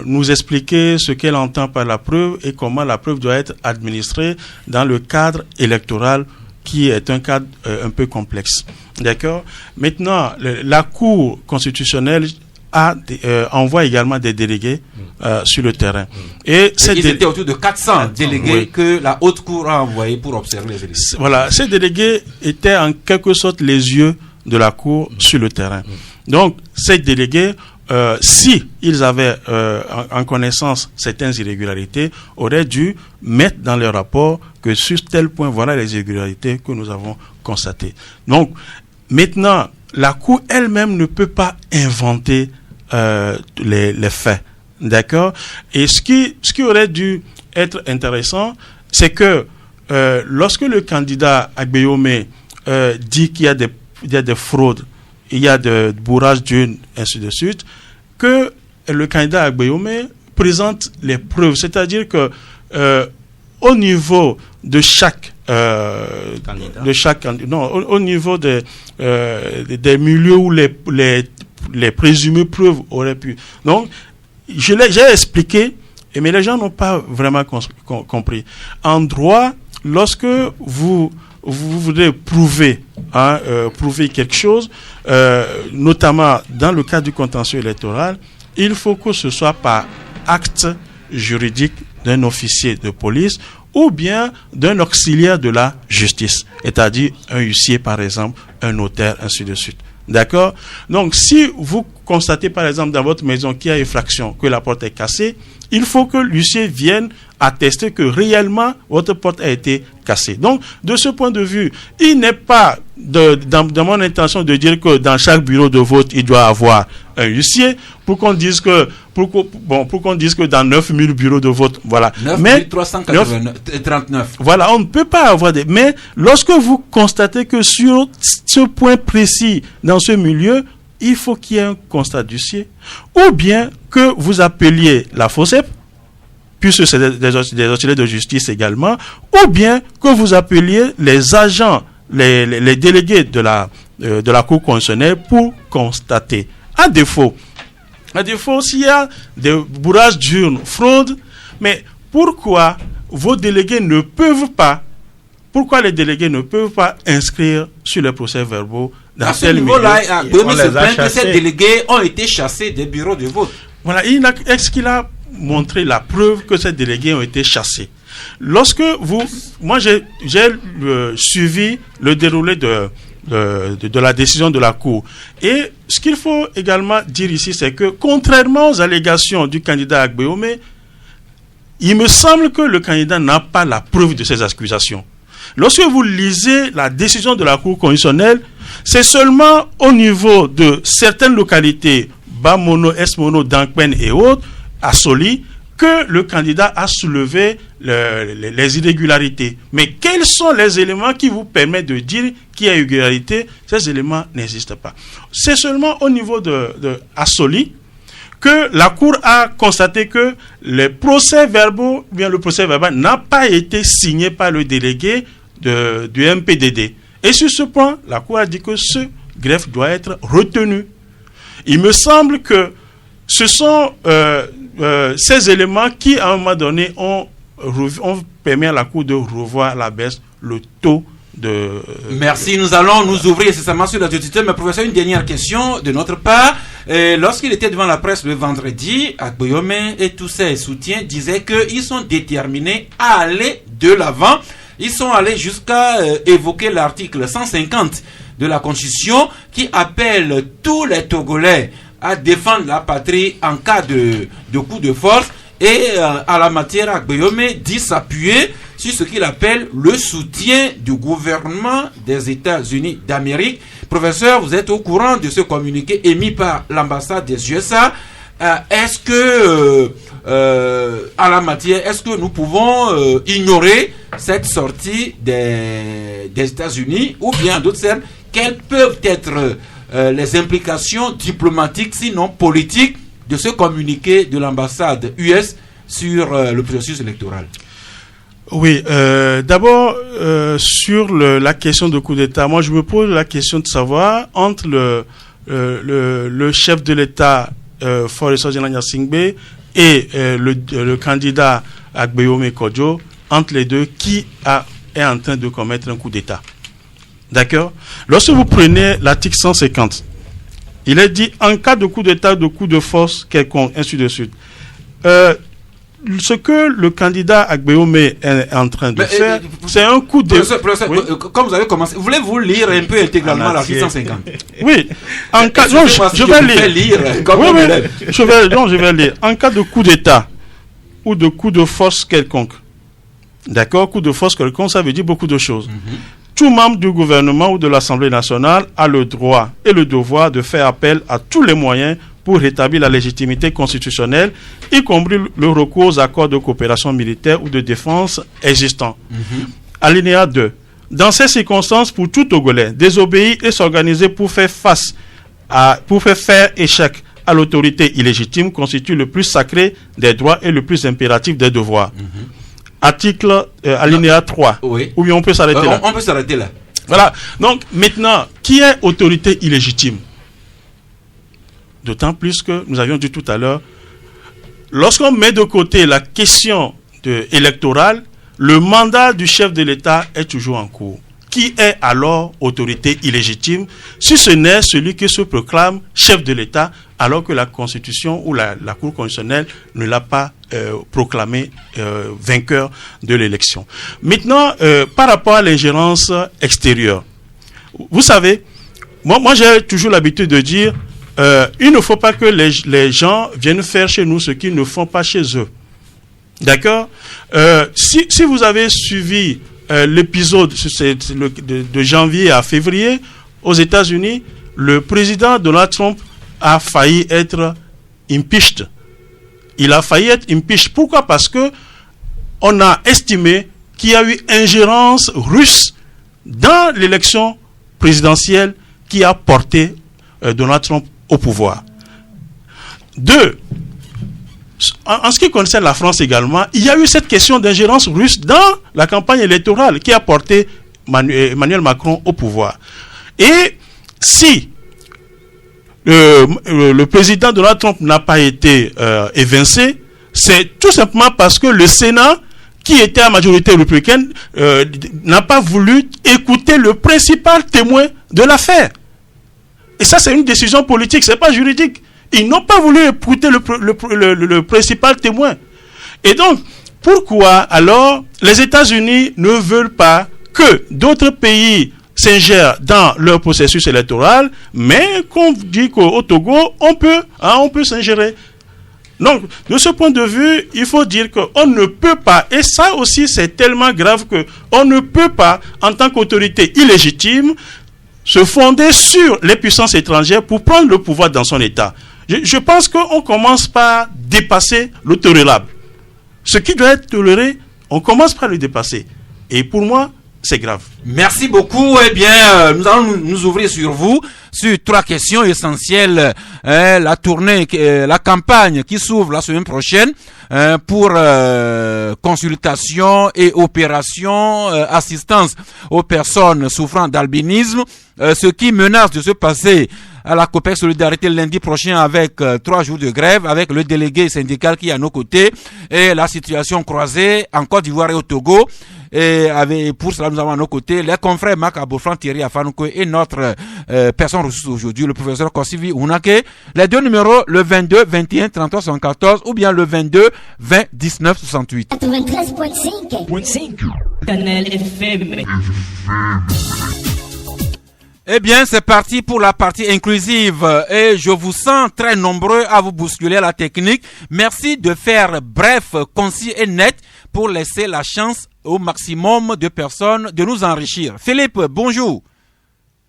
nous expliquer ce qu'elle entend par la preuve et comment la preuve doit être administrée dans le cadre électoral qui est un cadre un peu complexe. D'accord? Maintenant, la Cour constitutionnelle envoie également des délégués sur le terrain. Et ils étaient autour de 400 délégués que la Haute Cour a envoyés pour observer les élections. Voilà, ces délégués étaient en quelque sorte les yeux de la Cour sur le terrain. Donc, ces délégués, si ils avaient en connaissance certaines irrégularités, auraient dû mettre dans leur rapport que sur tel point, voilà les irrégularités que nous avons constatées. Donc, maintenant, la Cour elle-même ne peut pas inventer les faits. D'accord? Et ce qui aurait dû être intéressant, c'est que lorsque le candidat Agboyome dit qu'il y a des fraudes, il y a des bourrages d'urnes, ainsi de suite, que le candidat Agboyome présente les preuves. C'est-à-dire que au niveau de chaque au niveau des milieux où les présumées preuves auraient pu. Donc, j'ai expliqué, mais les gens n'ont pas vraiment compris. En droit, lorsque vous voulez prouver quelque chose, notamment dans le cadre du contentieux électoral, il faut que ce soit par acte juridique d'un officier de police ou bien d'un auxiliaire de la justice, c'est-à-dire un huissier par exemple, un notaire, ainsi de suite. D'accord? Donc, si vous constatez par exemple dans votre maison qu'il y a effraction, que la porte est cassée, il faut que l'huissier vienne attester que réellement votre porte a été cassée. Donc, de ce point de vue, il n'est pas dans mon intention de dire que dans chaque bureau de vote, il doit avoir un huissier pour qu'on dise que dans 9000 bureaux de vote, voilà. 9339. Voilà, on ne peut pas avoir des... Mais lorsque vous constatez que sur ce point précis, dans ce milieu, il faut qu'il y ait un constat d'huissier, ou bien que vous appeliez la FOSEP, puisque c'est des auxiliaires de justice également, ou bien que vous appeliez les agents, les délégués de la Cour constitutionnelle pour constater. À défaut, s'il y a des bourrages d'urnes, fraude, mais pourquoi vos délégués ne peuvent pas, pourquoi les délégués ne peuvent pas inscrire sur les procès-verbaux dans tel milieu? À ce niveau-là, Guillaume se plaint que ces délégués ont été chassés des bureaux de vote. Voilà, est-ce qu'il a montré la preuve que ces délégués ont été chassés? Moi j'ai suivi le déroulé de la décision de la Cour. Et ce qu'il faut également dire ici, c'est que contrairement aux allégations du candidat Agbeome, il me semble que le candidat n'a pas la preuve de ces accusations. Lorsque vous lisez la décision de la Cour constitutionnelle, c'est seulement au niveau de certaines localités, Bamono, Esmono, Dankpen et autres, à Soli, que le candidat a soulevé les irrégularités. Mais quels sont les éléments qui vous permettent de dire qu'il y a irrégularité? Ces éléments n'existent pas. C'est seulement au niveau de Assoli que la Cour a constaté que les procès-verbaux, bien le procès-verbal n'a pas été signé par le délégué du MPDD. Et sur ce point, la Cour a dit que ce greffe doit être retenu. Il me semble que ce sont ces éléments qui, à un moment donné, ont permis à la Cour de revoir à la baisse le taux de... Merci, nous allons nous ouvrir nécessairement sur la justice. Mais professeur, une dernière question de notre part. Lorsqu'il était devant la presse le vendredi, Agbeome et tous ses soutiens disaient qu'ils sont déterminés à aller de l'avant. Ils sont allés jusqu'à évoquer l'article 150 de la Constitution qui appelle tous les Togolais à défendre la patrie en cas de coup de force. Et à la matière, Agbeome dit s'appuyer sur ce qu'il appelle le soutien du gouvernement des États-Unis d'Amérique. Professeur, vous êtes au courant de ce communiqué émis par l'ambassade des USA. Est-ce que, à la matière, est-ce que nous pouvons ignorer cette sortie des États-Unis, ou bien, en d'autres termes, quelles peuvent être les implications diplomatiques, sinon politiques, de ce communiqué de l'ambassade US sur le processus électoral? Oui, d'abord, sur la question de coup d'État, moi je me pose la question de savoir, entre le chef de l'État, Faure Gnassingbé, et le candidat Agbeome Kodjo, entre les deux, qui est en train de commettre un coup d'État. D'accord? Lorsque vous prenez l'article 150, il est dit, en cas de coup d'État, de coup de force quelconque, ainsi de suite. Ce que le candidat Agbeome est en train de faire, c'est un coup de... Professeur, oui. Comme vous avez commencé, voulez-vous lire un peu intégralement l'article 150? Oui. En cas, non, je vais lire. Je vais lire. En cas de coup d'État ou de coup de force quelconque, d'accord, coup de force quelconque, ça veut dire beaucoup de choses. Tout membre du gouvernement ou de l'Assemblée nationale a le droit et le devoir de faire appel à tous les moyens pour rétablir la légitimité constitutionnelle, y compris le recours aux accords de coopération militaire ou de défense existants. Alinéa 2. Dans ces circonstances, pour tout Togolais, désobéir et s'organiser pour faire faire échec à l'autorité illégitime constitue le plus sacré des droits et le plus impératif des devoirs. Article alinéa 3. Oui. Ou bien on peut s'arrêter là. On peut s'arrêter là. Voilà. Donc maintenant, qui est autorité illégitime? D'autant plus que nous avions dit tout à l'heure, lorsqu'on met de côté la question électorale, le mandat du chef de l'État est toujours en cours. Qui est alors autorité illégitime, si ce n'est celui qui se proclame chef de l'État, alors que la Constitution ou la Cour constitutionnelle ne l'a pas proclamé vainqueur de l'élection. Maintenant, par rapport à l'ingérence extérieure, vous savez, moi j'ai toujours l'habitude de dire, il ne faut pas que les gens viennent faire chez nous ce qu'ils ne font pas chez eux. D'accord? Si vous avez suivi l'épisode de janvier à février, aux États-Unis, le président Donald Trump a failli être impeached. Il a failli être impeached. Pourquoi? Parce que on a estimé qu'il y a eu ingérence russe dans l'élection présidentielle qui a porté Donald Trump au pouvoir. Deux, en ce qui concerne la France également, il y a eu cette question d'ingérence russe dans la campagne électorale qui a porté Emmanuel Macron au pouvoir. Et si le président Donald Trump n'a pas été évincé, c'est tout simplement parce que le Sénat, qui était à majorité républicaine, n'a pas voulu écouter le principal témoin de l'affaire. Et ça, c'est une décision politique, c'est pas juridique. Ils n'ont pas voulu écouter le principal témoin. Et donc, pourquoi alors les États-Unis ne veulent pas que d'autres pays s'ingèrent dans leur processus électoral, mais qu'on dit qu'au Togo, on peut s'ingérer. Donc, de ce point de vue, il faut dire qu'on ne peut pas, et ça aussi c'est tellement grave qu'on ne peut pas, en tant qu'autorité illégitime, se fonder sur les puissances étrangères pour prendre le pouvoir dans son État. Je pense qu'on commence par dépasser le tolérable. Ce qui doit être toléré, on commence par le dépasser. Et pour moi, c'est grave. Merci beaucoup. Eh bien, nous allons nous ouvrir sur vous, sur 3 questions essentielles. La tournée, la campagne qui s'ouvre la semaine prochaine pour consultation et opération, assistance aux personnes souffrant d'albinisme. Ce qui menace de se passer à la COPEX Solidarité lundi prochain avec 3 jours de grève, avec le délégué syndical qui est à nos côtés, et la situation croisée en Côte d'Ivoire et au Togo. Et pour cela, nous avons à nos côtés les confrères Marc Abofran, Thierry Afanouko et notre personne ressource aujourd'hui, le professeur Kossivi Ounake. Les 2 numéros, le 22 21 33 74 ou bien le 22 20 19 68. 93.5 Canal FM. Eh bien, c'est parti pour la partie inclusive et je vous sens très nombreux à vous bousculer la technique. Merci de faire bref, concis et net pour laisser la chance au maximum de personnes de nous enrichir. Philippe, bonjour.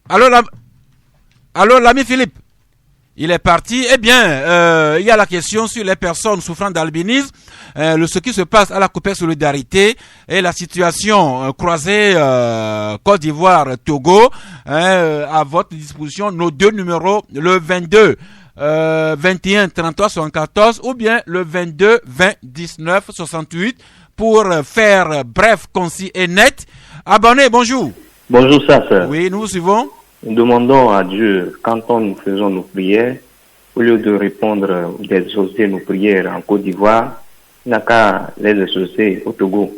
Allô, l'ami Philippe. Il est parti. Eh bien, il y a la question sur les personnes souffrant d'albinisme, ce qui se passe à la COPEX Solidarité et la situation croisée Côte d'Ivoire, Togo. À votre disposition, nos 2 numéros, le 22 21 33 74 ou bien le 22 20 19 68 pour faire bref, concis et net. Abonné, bonjour. Bonjour, Safar. Oui, nous vous suivons. Nous demandons à Dieu, quand nous faisons nos prières, au lieu de répondre, d'exaucer nos prières en Côte d'Ivoire, il n'a qu'à les exaucer au Togo.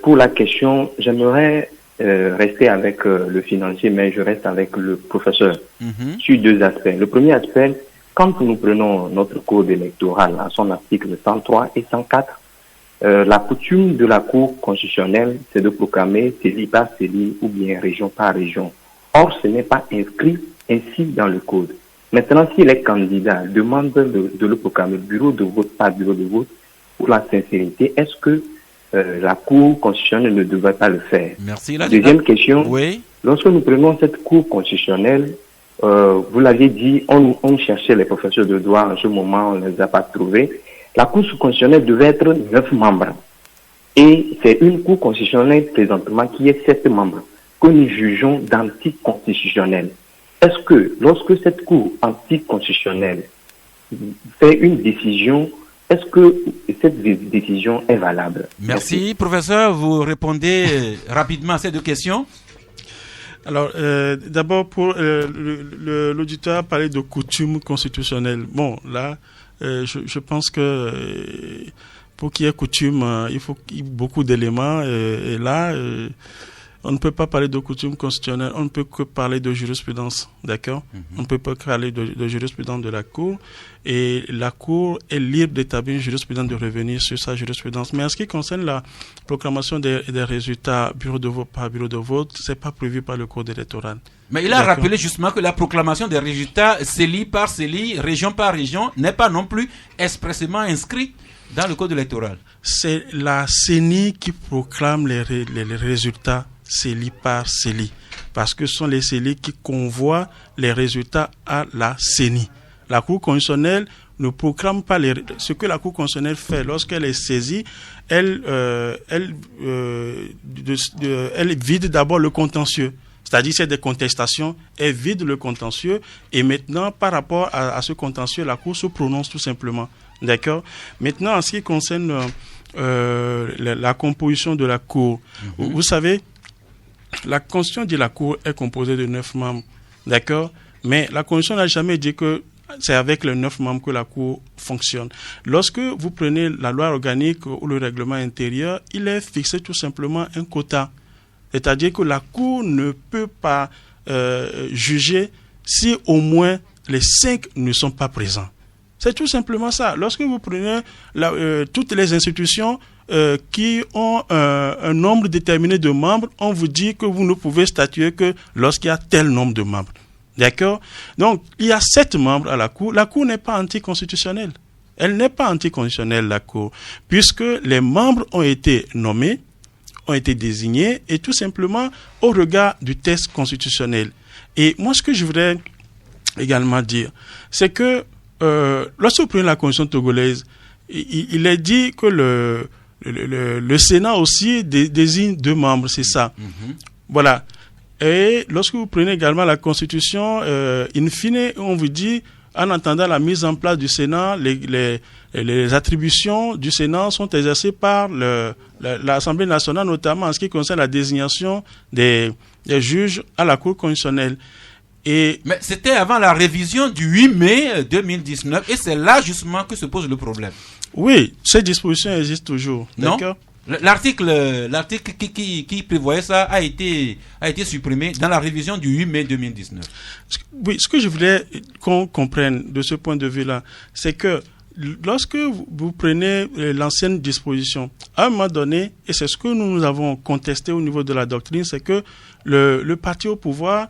Pour la question, j'aimerais rester avec le financier, mais je reste avec le professeur sur 2 aspects. Le premier aspect, quand nous prenons notre code électoral à son article 103 et 104, la coutume de la Cour constitutionnelle, c'est de proclamer CELI par CELI ou bien région par région. Or, ce n'est pas inscrit ainsi dans le code. Maintenant, si les candidats demandent de le proclamer bureau de vote par bureau de vote, pour la sincérité, est-ce que la Cour constitutionnelle ne devrait pas le faire? Merci. Deuxième question, oui. Lorsque nous prenons cette Cour constitutionnelle, vous l'aviez dit, on cherchait les professeurs de droit, en ce moment, on ne les a pas trouvés. La Cour constitutionnelle devait être 9 membres. Et c'est une Cour constitutionnelle présentement qui est 7 membres, que nous jugeons d'anticonstitutionnelle. Est-ce que lorsque cette Cour anticonstitutionnelle fait une décision, est-ce que cette décision est valable? Merci. Professeur, vous répondez rapidement à ces 2 questions. Alors, d'abord, pour l'auditeur a parlé de coutume constitutionnelle. Bon, là, je pense que pour qu'il y ait coutume, il faut beaucoup d'éléments. Et là, on ne peut pas parler de coutume constitutionnelle, on ne peut que parler de jurisprudence, d'accord? On ne peut pas parler de jurisprudence de la Cour, et la Cour est libre d'établir une jurisprudence, de revenir sur sa jurisprudence. Mais en ce qui concerne la proclamation des résultats bureau de vote par bureau de vote, c'est pas prévu par le code électoral. Mais il a rappelé justement que la proclamation des résultats CELI par CELI, région par région, n'est pas non plus expressément inscrite dans le code électoral. C'est la CENI qui proclame les résultats CELI par CELI, parce que ce sont les CELI qui convoient les résultats à la CENI. La Cour constitutionnelle ne proclame pas ce que la Cour constitutionnelle fait lorsqu'elle est saisie. Elle vide d'abord le contentieux. C'est-à-dire, c'est des contestations, elle vide le contentieux, et maintenant, par rapport à ce contentieux, la Cour se prononce tout simplement. D'accord? Maintenant, en ce qui concerne la composition de la Cour, vous savez, la Constitution dit la Cour est composée de 9 membres, d'accord? Mais la Constitution n'a jamais dit que c'est avec les 9 membres que la Cour fonctionne. Lorsque vous prenez la loi organique ou le règlement intérieur, il est fixé tout simplement un quota. C'est-à-dire que la Cour ne peut pas juger si au moins les 5 ne sont pas présents. C'est tout simplement ça. Lorsque vous prenez toutes les institutions qui ont un nombre déterminé de membres, on vous dit que vous ne pouvez statuer que lorsqu'il y a tel nombre de membres. D'accord? Donc, il y a 7 membres à la Cour. La Cour n'est pas anticonstitutionnelle. Elle n'est pas anticonstitutionnelle, la Cour, puisque les membres ont été nommés, ont été désignés, et tout simplement au regard du texte constitutionnel. Et moi, ce que je voudrais également dire, c'est que lorsque vous prenez la Constitution togolaise, il est dit que le Sénat aussi désigne 2 membres, c'est ça. Voilà. Et lorsque vous prenez également la Constitution, in fine, on vous dit, en attendant la mise en place du Sénat, les attributions du Sénat sont exercées par l'Assemblée nationale, notamment en ce qui concerne la désignation des juges à la Cour constitutionnelle. Mais c'était avant la révision du 8 mai 2019, et c'est là justement que se pose le problème. Oui, ces dispositions existent toujours. Non? D'accord? L'article qui prévoyait ça a été supprimé dans la révision du 8 mai 2019. Oui, ce que je voulais qu'on comprenne de ce point de vue-là, c'est que lorsque vous prenez l'ancienne disposition, à un moment donné, et c'est ce que nous avons contesté au niveau de la doctrine, c'est que le parti au pouvoir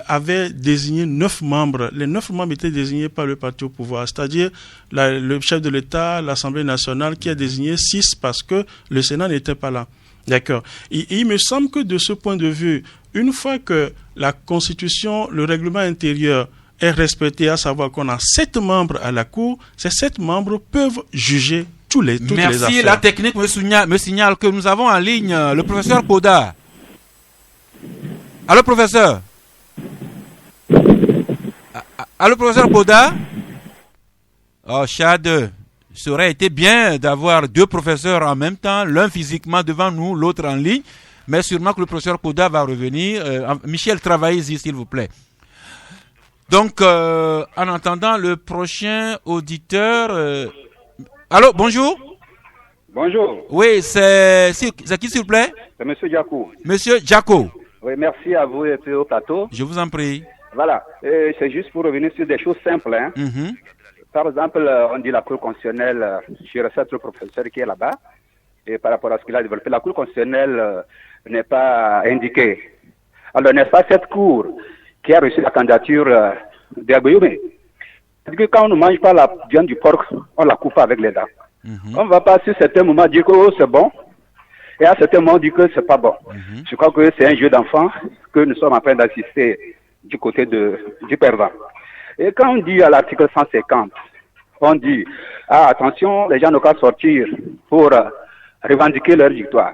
avait désigné 9 membres. Les 9 membres étaient désignés par le parti au pouvoir, c'est-à-dire le chef de l'État, l'Assemblée nationale, qui a désigné 6 parce que le Sénat n'était pas là. D'accord. Il me semble que de ce point de vue, une fois que la Constitution, le règlement intérieur est respecté, à savoir qu'on a 7 membres à la Cour, ces 7 membres peuvent juger toutes les affaires. Merci. La technique me signale que nous avons en ligne le professeur Poda. Allô, professeur? Allô, professeur Poda? Oh, Chad, ça aurait été bien d'avoir 2 professeurs en même temps, l'un physiquement devant nous, l'autre en ligne, mais sûrement que le professeur Poda va revenir. Michel, travaillez-y, s'il vous plaît. Donc, en attendant le prochain auditeur... Allô, bonjour? Bonjour. Oui, c'est qui, s'il vous plaît? C'est M. Diakou. Monsieur Diakou. Oui, merci à vous et puis au plateau. Je vous en prie. Voilà, c'est juste pour revenir sur des choses simples. Hein. Par exemple, on dit la Cour constitutionnelle, je reçois le professeur qui est là-bas, et par rapport à ce qu'il a développé, la Cour constitutionnelle n'est pas indiquée. Alors, n'est-ce pas cette Cour qui a reçu la candidature d'Agoyoumé? C'est que quand on ne mange pas la viande du porc, on la coupe avec les dents. On ne va pas sur certains moments dire que oh, c'est bon, et à certains moments dire que c'est pas bon. Je crois que c'est un jeu d'enfant que nous sommes en train d'assister du côté du perdant. Et quand on dit à l'article 150, on dit, attention, les gens n'ont qu'à sortir pour revendiquer leur victoire.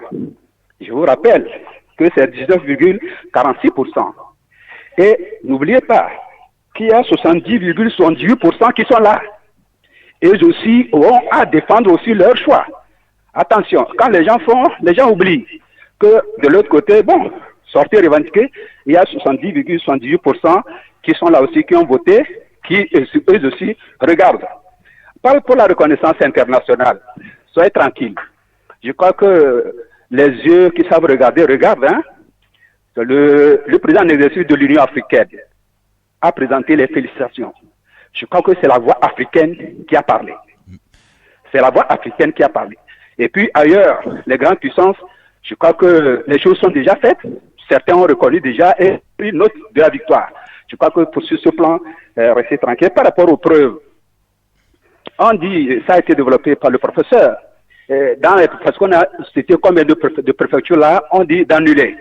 Je vous rappelle que c'est 19,46%. Et n'oubliez pas qu'il y a 70,78% qui sont là. Et eux aussi ont à défendre aussi leur choix. Attention, quand les gens oublient que de l'autre côté, bon, sortir revendiquer, il y a 70,78% qui sont là aussi, qui ont voté, qui eux aussi regardent. Parle pour la reconnaissance internationale. Soyez tranquilles. Je crois que les yeux qui savent regarder, regardent. Hein? le président en exercice de l'Union africaine a présenté les félicitations. Je crois que c'est la voix africaine qui a parlé. C'est la voix africaine qui a parlé. Et puis ailleurs, les grandes puissances, je crois que les choses sont déjà faites. Certains ont reconnu déjà et pris note de la victoire. Je crois que pour sur ce plan, rester tranquille. Par rapport aux preuves, on dit, ça a été développé par le professeur. Parce qu'on a cité combien de préfectures là, on dit d'annuler.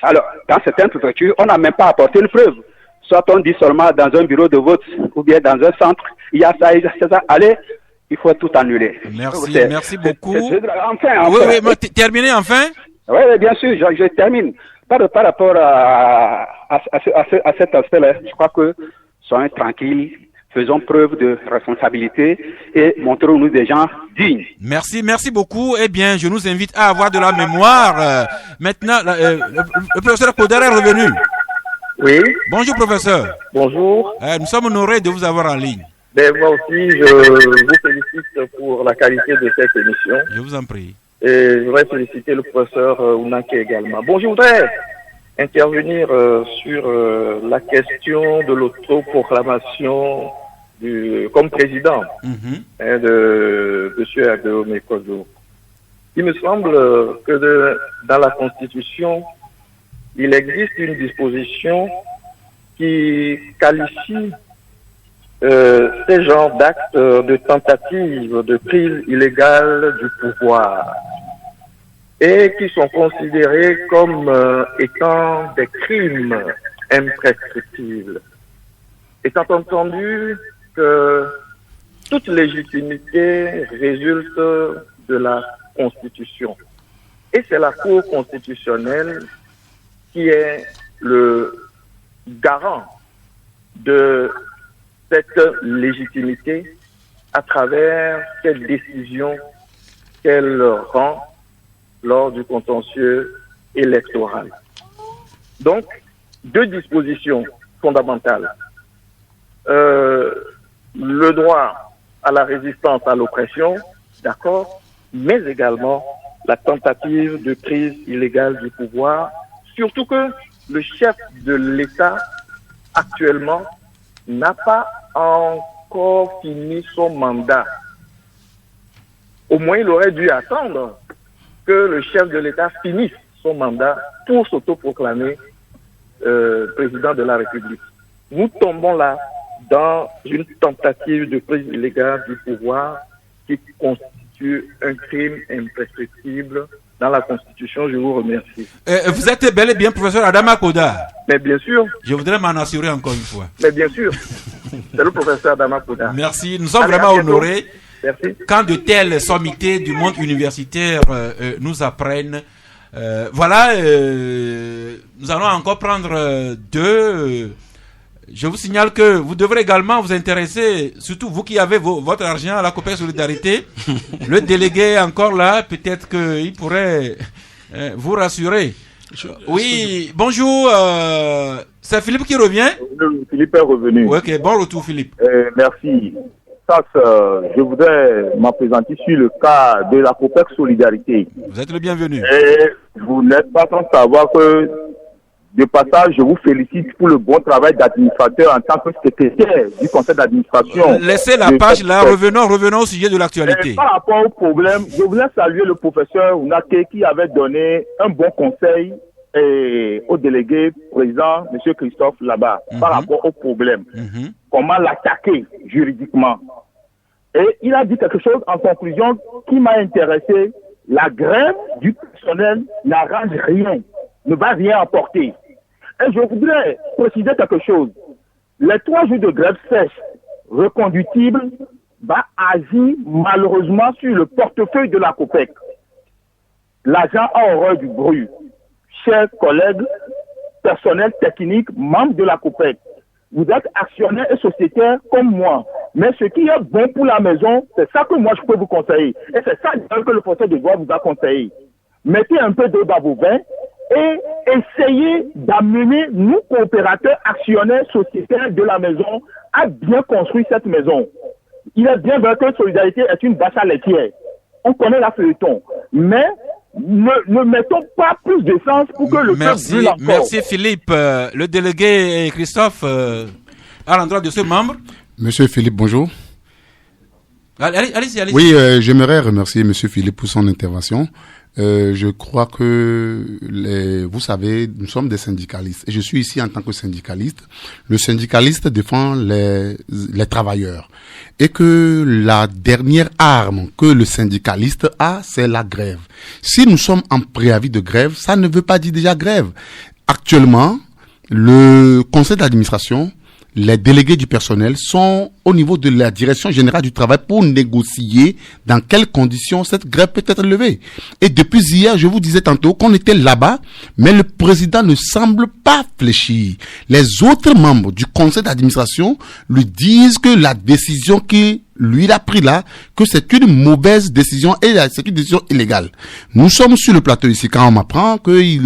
Alors, dans certaines préfectures, on n'a même pas apporté une preuve. Soit on dit seulement dans un bureau de vote ou bien dans un centre, il y a ça, allez, il faut tout annuler. Merci beaucoup. Enfin. Oui, terminé enfin? Oui, bien sûr, je termine. Par rapport à cet aspect-là, je crois que soyons tranquilles, faisons preuve de responsabilité et montrons-nous des gens dignes. Merci beaucoup. Eh bien, je nous invite à avoir de la mémoire. Maintenant, le professeur Kodar est revenu. Oui. Bonjour professeur. Bonjour. Nous sommes honorés de vous avoir en ligne. Moi aussi, je vous félicite pour la qualité de cette émission. Je vous en prie. Et je voudrais féliciter le professeur Ounanké également. Bon, je voudrais intervenir sur la question de l'autoproclamation comme président de M. Adeome Kojo. Il me semble que dans la Constitution, il existe une disposition qui qualifie ces genres d'actes de tentative de prise illégale du pouvoir et qui sont considérés comme étant des crimes imprescriptibles. Étant entendu que toute légitimité résulte de la Constitution. Et c'est la Cour constitutionnelle qui est le garant de cette légitimité à travers cette décision qu'elle rend lors du contentieux électoral. Donc, deux dispositions fondamentales. Le droit à la résistance à l'oppression, d'accord, mais également la tentative de prise illégale du pouvoir, surtout que le chef de l'État actuellement n'a pas encore fini son mandat. Au moins, il aurait dû attendre que le chef de l'État finisse son mandat pour s'autoproclamer président de la République. Nous tombons là dans une tentative de prise illégale du pouvoir qui constitue un crime imprescriptible dans la Constitution. Je vous remercie. Vous êtes bel et bien professeur Adama Kodar. Mais bien sûr. Je voudrais m'en assurer encore une fois. Mais bien sûr. C'est le professeur Adama Kodar. Merci. Nous sommes vraiment honorés. Merci. Quand de telles sommités du monde universitaire nous apprennent. Voilà, nous allons encore prendre deux. Je vous signale que vous devrez également vous intéresser, surtout vous qui avez votre argent à la Copec Solidarité. Le délégué est encore là, peut-être qu'il pourrait vous rassurer. Oui, bonjour, c'est Philippe qui revient? Philippe est revenu. Ok, bon retour Philippe. Merci. Je voudrais m'appesantir sur le cas de la Copec Solidarité. Vous êtes le bienvenu. Et vous n'êtes pas sans savoir que, de passage, je vous félicite pour le bon travail d'administrateur en tant que secrétaire du conseil d'administration. Laissez la page là, revenons au sujet de l'actualité. Par rapport au problème, je voulais saluer le professeur Ounanké qui avait donné un bon conseil au délégué président, M. Christophe Laba, par rapport au problème. Comment l'attaquer juridiquement. Et il a dit quelque chose en conclusion qui m'a intéressé. La grève du personnel n'arrange rien, ne va rien apporter. Et je voudrais préciser quelque chose. Les 3 jours de grève sèche reconductible va agir malheureusement sur le portefeuille de la Copec. L'agent a horreur du bruit. Chers collègues, personnel technique, membres de la Copec, vous êtes actionnaires et sociétaires comme moi. Mais ce qui est bon pour la maison, c'est ça que moi je peux vous conseiller. Et c'est ça que le procès de droit vous a conseillé. Mettez un peu d'eau dans vos vins et essayez d'amener nous, coopérateurs, actionnaires, sociétaires de la maison, à bien construire cette maison. Il est bien vrai que Solidarité est une vache à laitière. On connaît la feuilleton. Mais ne mettons pas plus d'essence pour que le peuple brûle encore. Merci Philippe. Le délégué Christophe, à l'endroit de ce membre. Monsieur Philippe, bonjour. Allez-y. Oui, j'aimerais remercier Monsieur Philippe pour son intervention. Je crois que vous savez, nous sommes des syndicalistes et je suis ici en tant que syndicaliste. Le syndicaliste défend les travailleurs et que la dernière arme que le syndicaliste a, c'est la grève. Si nous sommes en préavis de grève, ça ne veut pas dire déjà grève. Actuellement, le conseil d'administration, les délégués du personnel sont au niveau de la direction générale du travail pour négocier dans quelles conditions cette grève peut être levée. Et depuis hier, je vous disais tantôt qu'on était là-bas, mais le président ne semble pas fléchir. Les autres membres du conseil d'administration lui disent que la décision qui lui, il a pris là, que c'est une mauvaise décision et c'est une décision illégale. Nous sommes sur le plateau ici quand on m'apprend qu'ils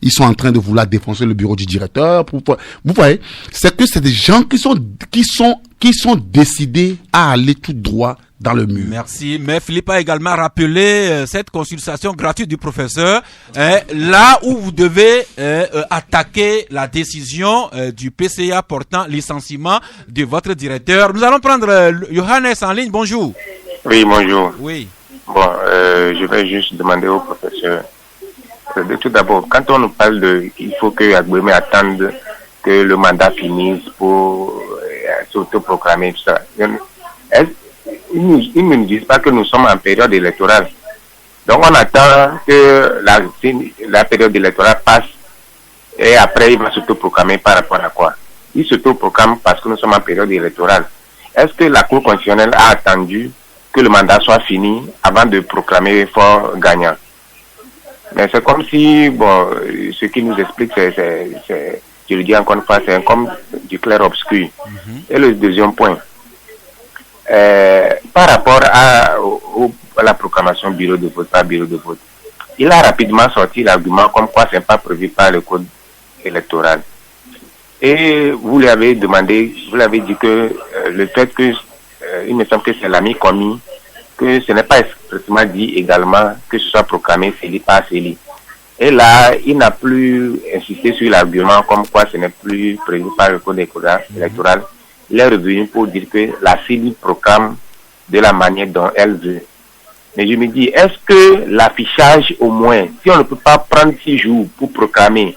sont en train de vouloir défoncer le bureau du directeur. Vous voyez, c'est que c'est des gens qui sont décidés à aller tout droit dans le mur. Merci. Mais Philippe a également rappelé cette consultation gratuite du professeur, là où vous devez attaquer la décision du PCA portant licenciement de votre directeur. Nous allons prendre Johannes en ligne. Bonjour. Oui, bonjour. Oui. Bon, je vais juste demander au professeur. Tout d'abord, quand on nous parle il faut que Agbemé attende que le mandat finisse pour s'autoproclamer, tout ça. Ils ne nous disent pas que nous sommes en période électorale. Donc on attend que la période électorale passe et après il va s'autoproclamer par rapport à quoi? Il s'autoproclame parce que nous sommes en période électorale. Est-ce que la Cour constitutionnelle a attendu que le mandat soit fini avant de proclamer fort gagnant? Mais c'est comme si, bon, ce qui nous explique, je le dis encore une fois, c'est comme du clair-obscur. Et le deuxième point, par rapport à la proclamation bureau de vote par bureau de vote, il a rapidement sorti l'argument comme quoi c'est pas prévu par le code électoral. Et vous l'avez demandé, vous l'avez dit que le fait que, il me semble que c'est l'ami commis, que ce n'est pas expressément dit également que ce soit proclamé CELI par CELI. Et là, il n'a plus insisté sur l'argument comme quoi ce n'est plus prévu par le code électoral. Il est revenu pour dire que la CELI proclame de la manière dont elle veut. Mais je me dis, est-ce que l'affichage au moins, si on ne peut pas prendre 6 jours pour proclamer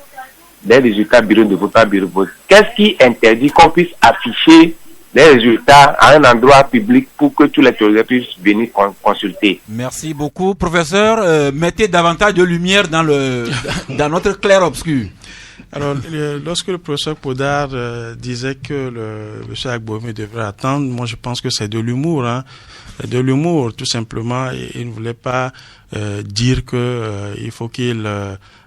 des résultats bureau de vote par bureau de vote, qu'est-ce qui interdit qu'on puisse afficher les résultats à un endroit public pour que tous les théologiens puissent venir consulter? Merci beaucoup. Professeur, mettez davantage de lumière dans notre clair-obscur. Alors, lorsque le professeur Podar disait que le monsieur Agbomé devrait attendre, moi je pense que c'est de l'humour, hein. De l'humour, tout simplement. Il ne voulait pas dire que il faut qu'il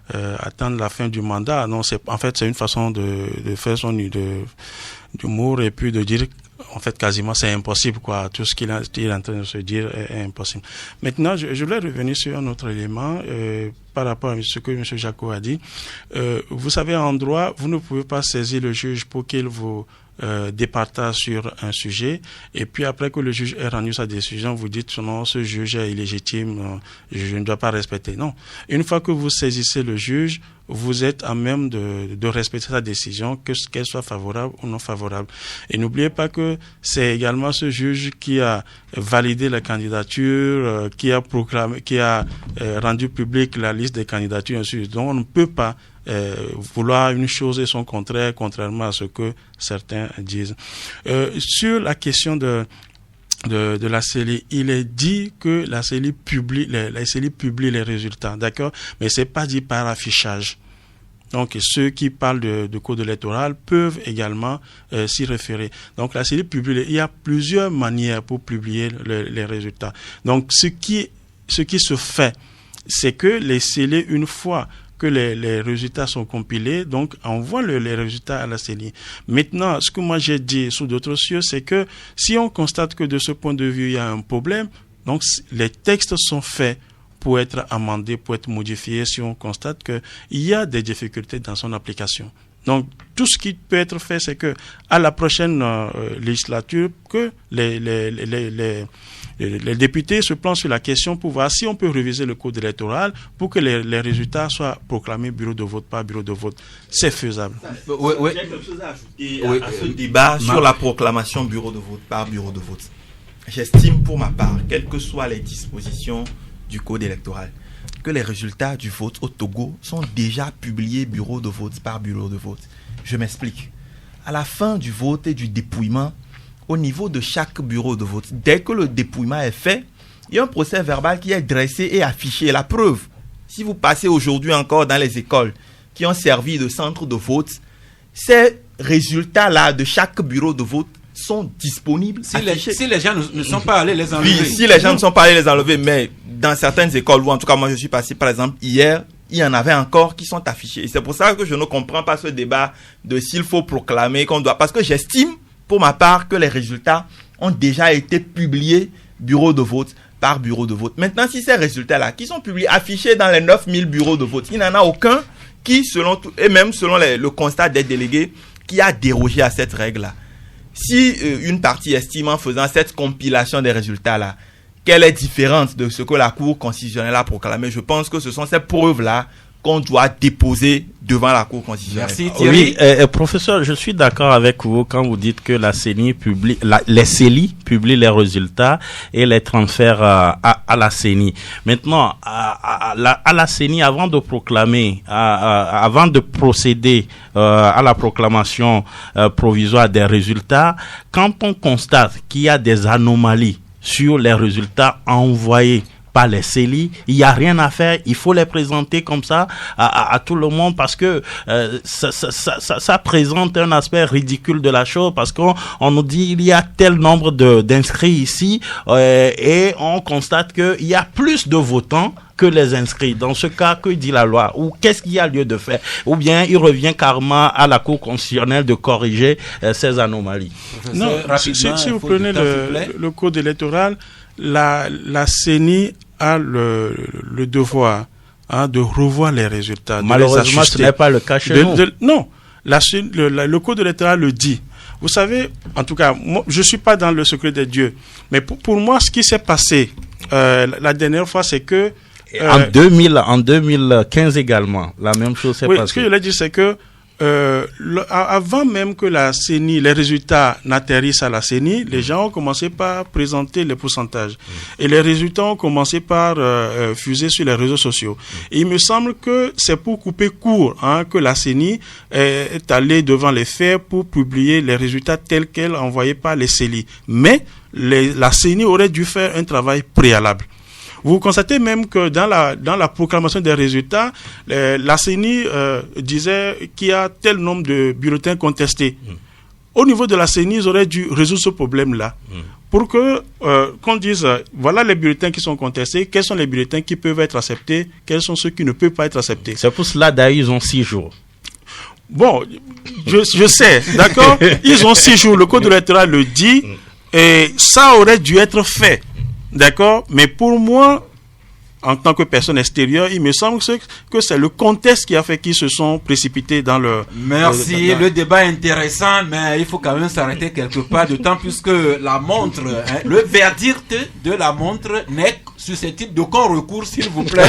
attendre la fin du mandat. Non, c'est une façon de faire son d'humour et puis de dire en fait quasiment c'est impossible quoi. Tout ce qu'il est en train de se dire est impossible. Maintenant, je voulais revenir sur un autre élément par rapport à ce que M. Jacot a dit. Vous savez, en droit, vous ne pouvez pas saisir le juge pour qu'il vous départage sur un sujet, et puis après que le juge ait rendu sa décision, vous dites non, ce juge est illégitime, je ne dois pas respecter. Non. Une fois que vous saisissez le juge, vous êtes à même de respecter sa décision, qu'elle soit favorable ou non favorable. Et n'oubliez pas que c'est également ce juge qui a validé la candidature, qui a rendu public la liste des candidatures, ainsi de suite. Donc on ne peut pas vouloir une chose et son contraire, contrairement à ce que certains disent. Sur la question de la CELI, il est dit que la CELI publie les résultats, d'accord, mais c'est pas dit par affichage. Donc ceux qui parlent de code électoral peuvent également s'y référer. Donc la CELI publie, il y a plusieurs manières pour publier les résultats. Donc ce qui se fait, c'est que les CELI, une fois que les résultats sont compilés, donc envoie les résultats à la CELI. Maintenant, ce que moi j'ai dit sous d'autres cieux, c'est que si on constate que de ce point de vue il y a un problème, donc les textes sont faits pour être amendés, pour être modifiés si on constate qu'il y a des difficultés dans son application. Donc, tout ce qui peut être fait, c'est que à la prochaine législature, que les députés se planchent sur la question pour voir si on peut réviser le code électoral pour que les résultats soient proclamés bureau de vote par bureau de vote. C'est faisable. Oui. J'ai quelque chose à ajouter à ce débat sur la proclamation bureau de vote par bureau de vote. J'estime pour ma part, quelles que soient les dispositions du code électoral, que les résultats du vote au Togo sont déjà publiés bureau de vote par bureau de vote. Je m'explique. À la fin du vote et du dépouillement, au niveau de chaque bureau de vote, dès que le dépouillement est fait, il y a un procès verbal qui est dressé et affiché. La preuve, si vous passez aujourd'hui encore dans les écoles qui ont servi de centre de vote, ces résultats-là de chaque bureau de vote sont disponibles. Si les gens ne sont pas allés les enlever. Oui, si les gens ne sont pas allés les enlever, mais dans certaines écoles, ou en tout cas moi je suis passé par exemple hier, il y en avait encore qui sont affichés. Et c'est pour ça que je ne comprends pas ce débat de s'il faut proclamer qu'on doit... Parce que j'estime, pour ma part, que les résultats ont déjà été publiés bureau de vote par bureau de vote. Maintenant, si ces résultats-là, qui sont publiés, affichés dans les 9000 bureaux de vote, il n'y en a aucun qui, et même selon le constat des délégués, qui a dérogé à cette règle-là. Si une partie estime en faisant cette compilation des résultats-là, qu'elle est différente de ce que la Cour constitutionnelle a proclamé, je pense que ce sont ces preuves-là qu'on doit déposer devant la Cour constitutionnelle. Merci Thierry. Oui, professeur, je suis d'accord avec vous quand vous dites que la CENI publie, les CELI publient les résultats et les transfèrent à la CENI. Maintenant, à la CENI, avant de proclamer, avant de procéder à la proclamation provisoire des résultats, quand on constate qu'il y a des anomalies sur les résultats envoyés par les CELI, il n'y a rien à faire, il faut les présenter comme ça à tout le monde parce que ça présente un aspect ridicule de la chose parce qu'on nous dit il y a tel nombre d'inscrits ici et on constate qu'il y a plus de votants que les inscrits. Dans ce cas, que dit la loi? Ou qu'est-ce qu'il y a lieu de faire? Ou bien il revient carrément à la Cour constitutionnelle de corriger ces anomalies. Non, si vous prenez le code électoral, la CENI a le devoir de revoir les résultats. Malheureusement, ce n'est pas le cas chez nous. Non, le code électoral le dit. Vous savez, en tout cas, moi, je ne suis pas dans le secret des dieux, mais pour moi, ce qui s'est passé la dernière fois, c'est que... en 2015 également, la même chose s'est passée. Ce que je voulais dire, c'est que avant même que la CENI, les résultats n'atterrissent à la CENI, les gens ont commencé par présenter les pourcentages. Et les résultats ont commencé par fuser sur les réseaux sociaux. Et il me semble que c'est pour couper court que la CENI est allée devant les faits pour publier les résultats tels qu'elles envoyés par les CELI. Mais la CENI aurait dû faire un travail préalable. Vous constatez même que dans la proclamation des résultats, la CENI disait qu'il y a tel nombre de bulletins contestés. Au niveau de la CENI, ils auraient dû résoudre ce problème-là pour que qu'on dise voilà les bulletins qui sont contestés, quels sont les bulletins qui peuvent être acceptés, quels sont ceux qui ne peuvent pas être acceptés. C'est pour cela d'ailleurs ils ont 6 jours. Bon, je sais, d'accord. Ils ont 6 jours. Le code électoral le dit et ça aurait dû être fait. D'accord, mais pour moi, en tant que personne extérieure, il me semble que c'est le contexte qui a fait qu'ils se sont précipités dans le... Merci, le débat est intéressant, mais il faut quand même s'arrêter quelque part, d'autant plus que la montre, le verdict de la montre n'est susceptible d'aucun recours, s'il vous plaît.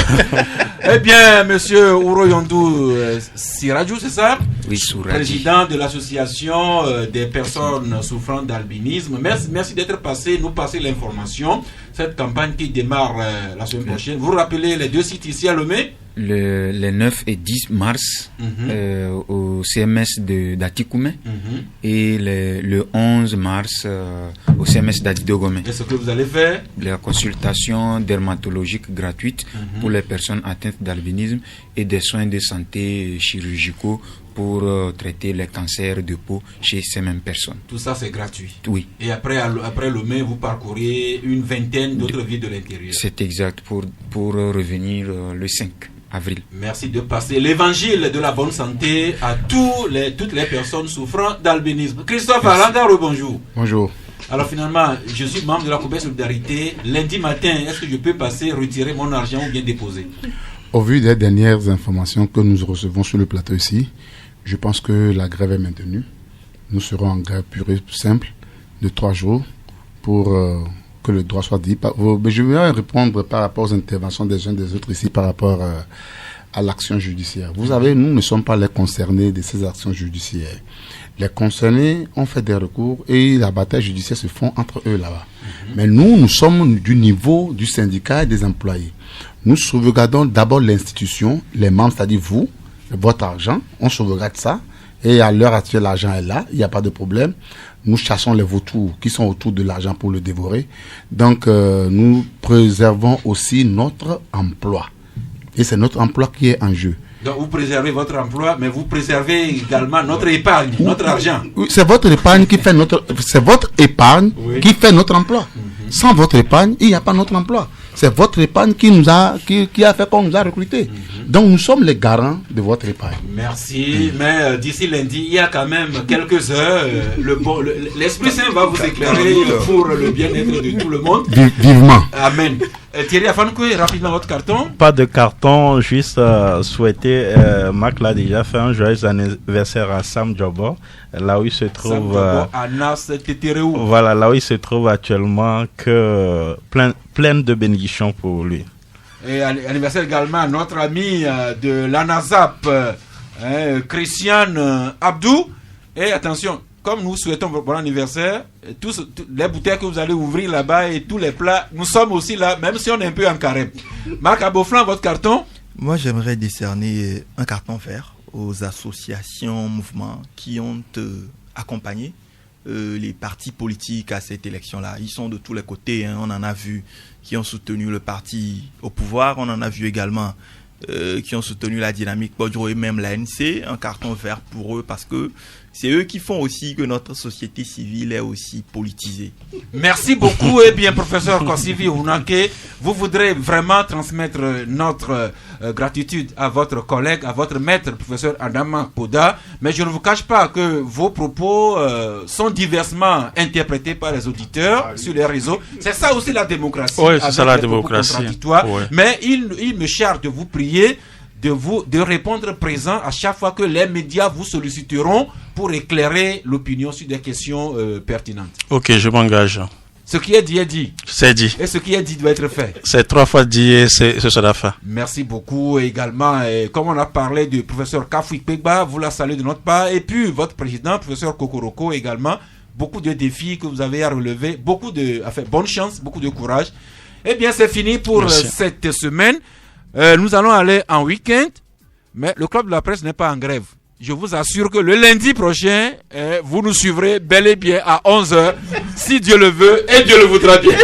Eh bien, monsieur Ouro Yondou Sirajou, c'est ça? Oui, Souradi. Président de l'association des personnes souffrant d'albinisme. Merci d'être passé, nous passer l'information. Cette campagne qui démarre la semaine prochaine. Vous rappelez les 2 sites ici à Lomé? Les 9 et 10 mars au CMS d'Atikoumé et le 11 mars au CMS d'Adidogomé. Et ce que vous allez faire? La consultation dermatologique gratuite pour les personnes atteintes d'albinisme et des soins de santé chirurgicaux pour traiter les cancers de peau chez ces mêmes personnes. Tout ça, c'est gratuit? Oui. Et après Lomé, vous parcourez une vingtaine d'autres villes de l'intérieur? C'est exact, pour revenir le 5 avril. Merci de passer l'évangile de la bonne santé à toutes les personnes souffrant d'albinisme. Christophe Alanda, bonjour. Bonjour. Alors finalement, je suis membre de la Coopé Solidarité. Lundi matin, est-ce que je peux passer, retirer mon argent ou bien déposer? Au vu des dernières informations que nous recevons sur le plateau ici, Je pense que la grève est maintenue. Nous serons en grève pure et simple de 3 jours pour que le droit soit dit. Mais je vais répondre par rapport aux interventions des uns des autres ici par rapport à l'action judiciaire. Vous savez, nous ne sommes pas les concernés de ces actions judiciaires. Les concernés ont fait des recours et la bataille judiciaire se font entre eux là-bas. Mais nous sommes du niveau du syndicat et des employés. Nous sauvegardons d'abord l'institution, les membres, c'est-à-dire vous, votre argent, on sauvegarde ça. Et à l'heure actuelle, l'argent est là, il n'y a pas de problème. Nous chassons les vautours qui sont autour de l'argent pour le dévorer. Donc, nous préservons aussi notre emploi. Et c'est notre emploi qui est en jeu. Donc, vous préservez votre emploi, mais vous préservez également notre épargne, notre argent. Oui, c'est votre épargne qui fait notre, qui fait notre emploi. Sans votre épargne, il n'y a pas notre emploi. C'est votre épargne qui a fait qu'on nous a recrutés. Donc nous sommes les garants de votre épargne. Merci, mais d'ici lundi, il y a quand même quelques heures. L'Esprit Saint va vous éclairer pour le bien-être de tout le monde. Vivement. Amen. Thierry Afankoué, rapidement votre carton. Pas de carton, juste souhaiter, Marc l'a déjà fait, un joyeux anniversaire à Sam Djobo, là où il se trouve. Voilà, là où il se trouve actuellement, que plein de bénédictions pour lui. Et anniversaire également à notre ami de l'ANASAP, Christiane Abdou. Et attention, comme nous souhaitons bon anniversaire, tous les bouteilles que vous allez ouvrir là-bas et tous les plats, nous sommes aussi là, même si on est un peu en carême. Marc Aboflan, votre carton? Moi, j'aimerais décerner un carton vert aux associations, mouvements qui ont accompagné les partis politiques à cette élection-là. Ils sont de tous les côtés, hein, on en a vu qui ont soutenu le parti au pouvoir, on en a vu également qui ont soutenu la dynamique Bodro et même l'ANC, un carton vert pour eux parce que c'est eux qui font aussi que notre société civile est aussi politisée. Merci beaucoup. Et bien, professeur Kosivi Ounake, vous voudrez vraiment transmettre notre gratitude à votre collègue, à votre maître, professeur Adama Poda, mais je ne vous cache pas que vos propos sont diversement interprétés par les auditeurs sur les réseaux. C'est ça aussi la démocratie. Oui, c'est ça la démocratie. Oui. Mais il me charge de vous prier de répondre présent à chaque fois que les médias vous solliciteront pour éclairer l'opinion sur des questions pertinentes. Ok, je m'engage. Ce qui est dit est dit. C'est dit. Et ce qui est dit doit être fait. C'est 3 fois dit et ce sera fait. Merci beaucoup. Et également, comme on a parlé du professeur Kafou Ikpegba, vous la saluez de notre part. Et puis, votre président, professeur Kokoroko également. Beaucoup de défis que vous avez à relever. Bonne chance, beaucoup de courage. Eh bien, c'est fini pour cette semaine. Nous allons aller en week-end, mais le club de la presse n'est pas en grève. Je vous assure que le lundi prochain, vous nous suivrez bel et bien à 11h, si Dieu le veut et Dieu le voudra bien.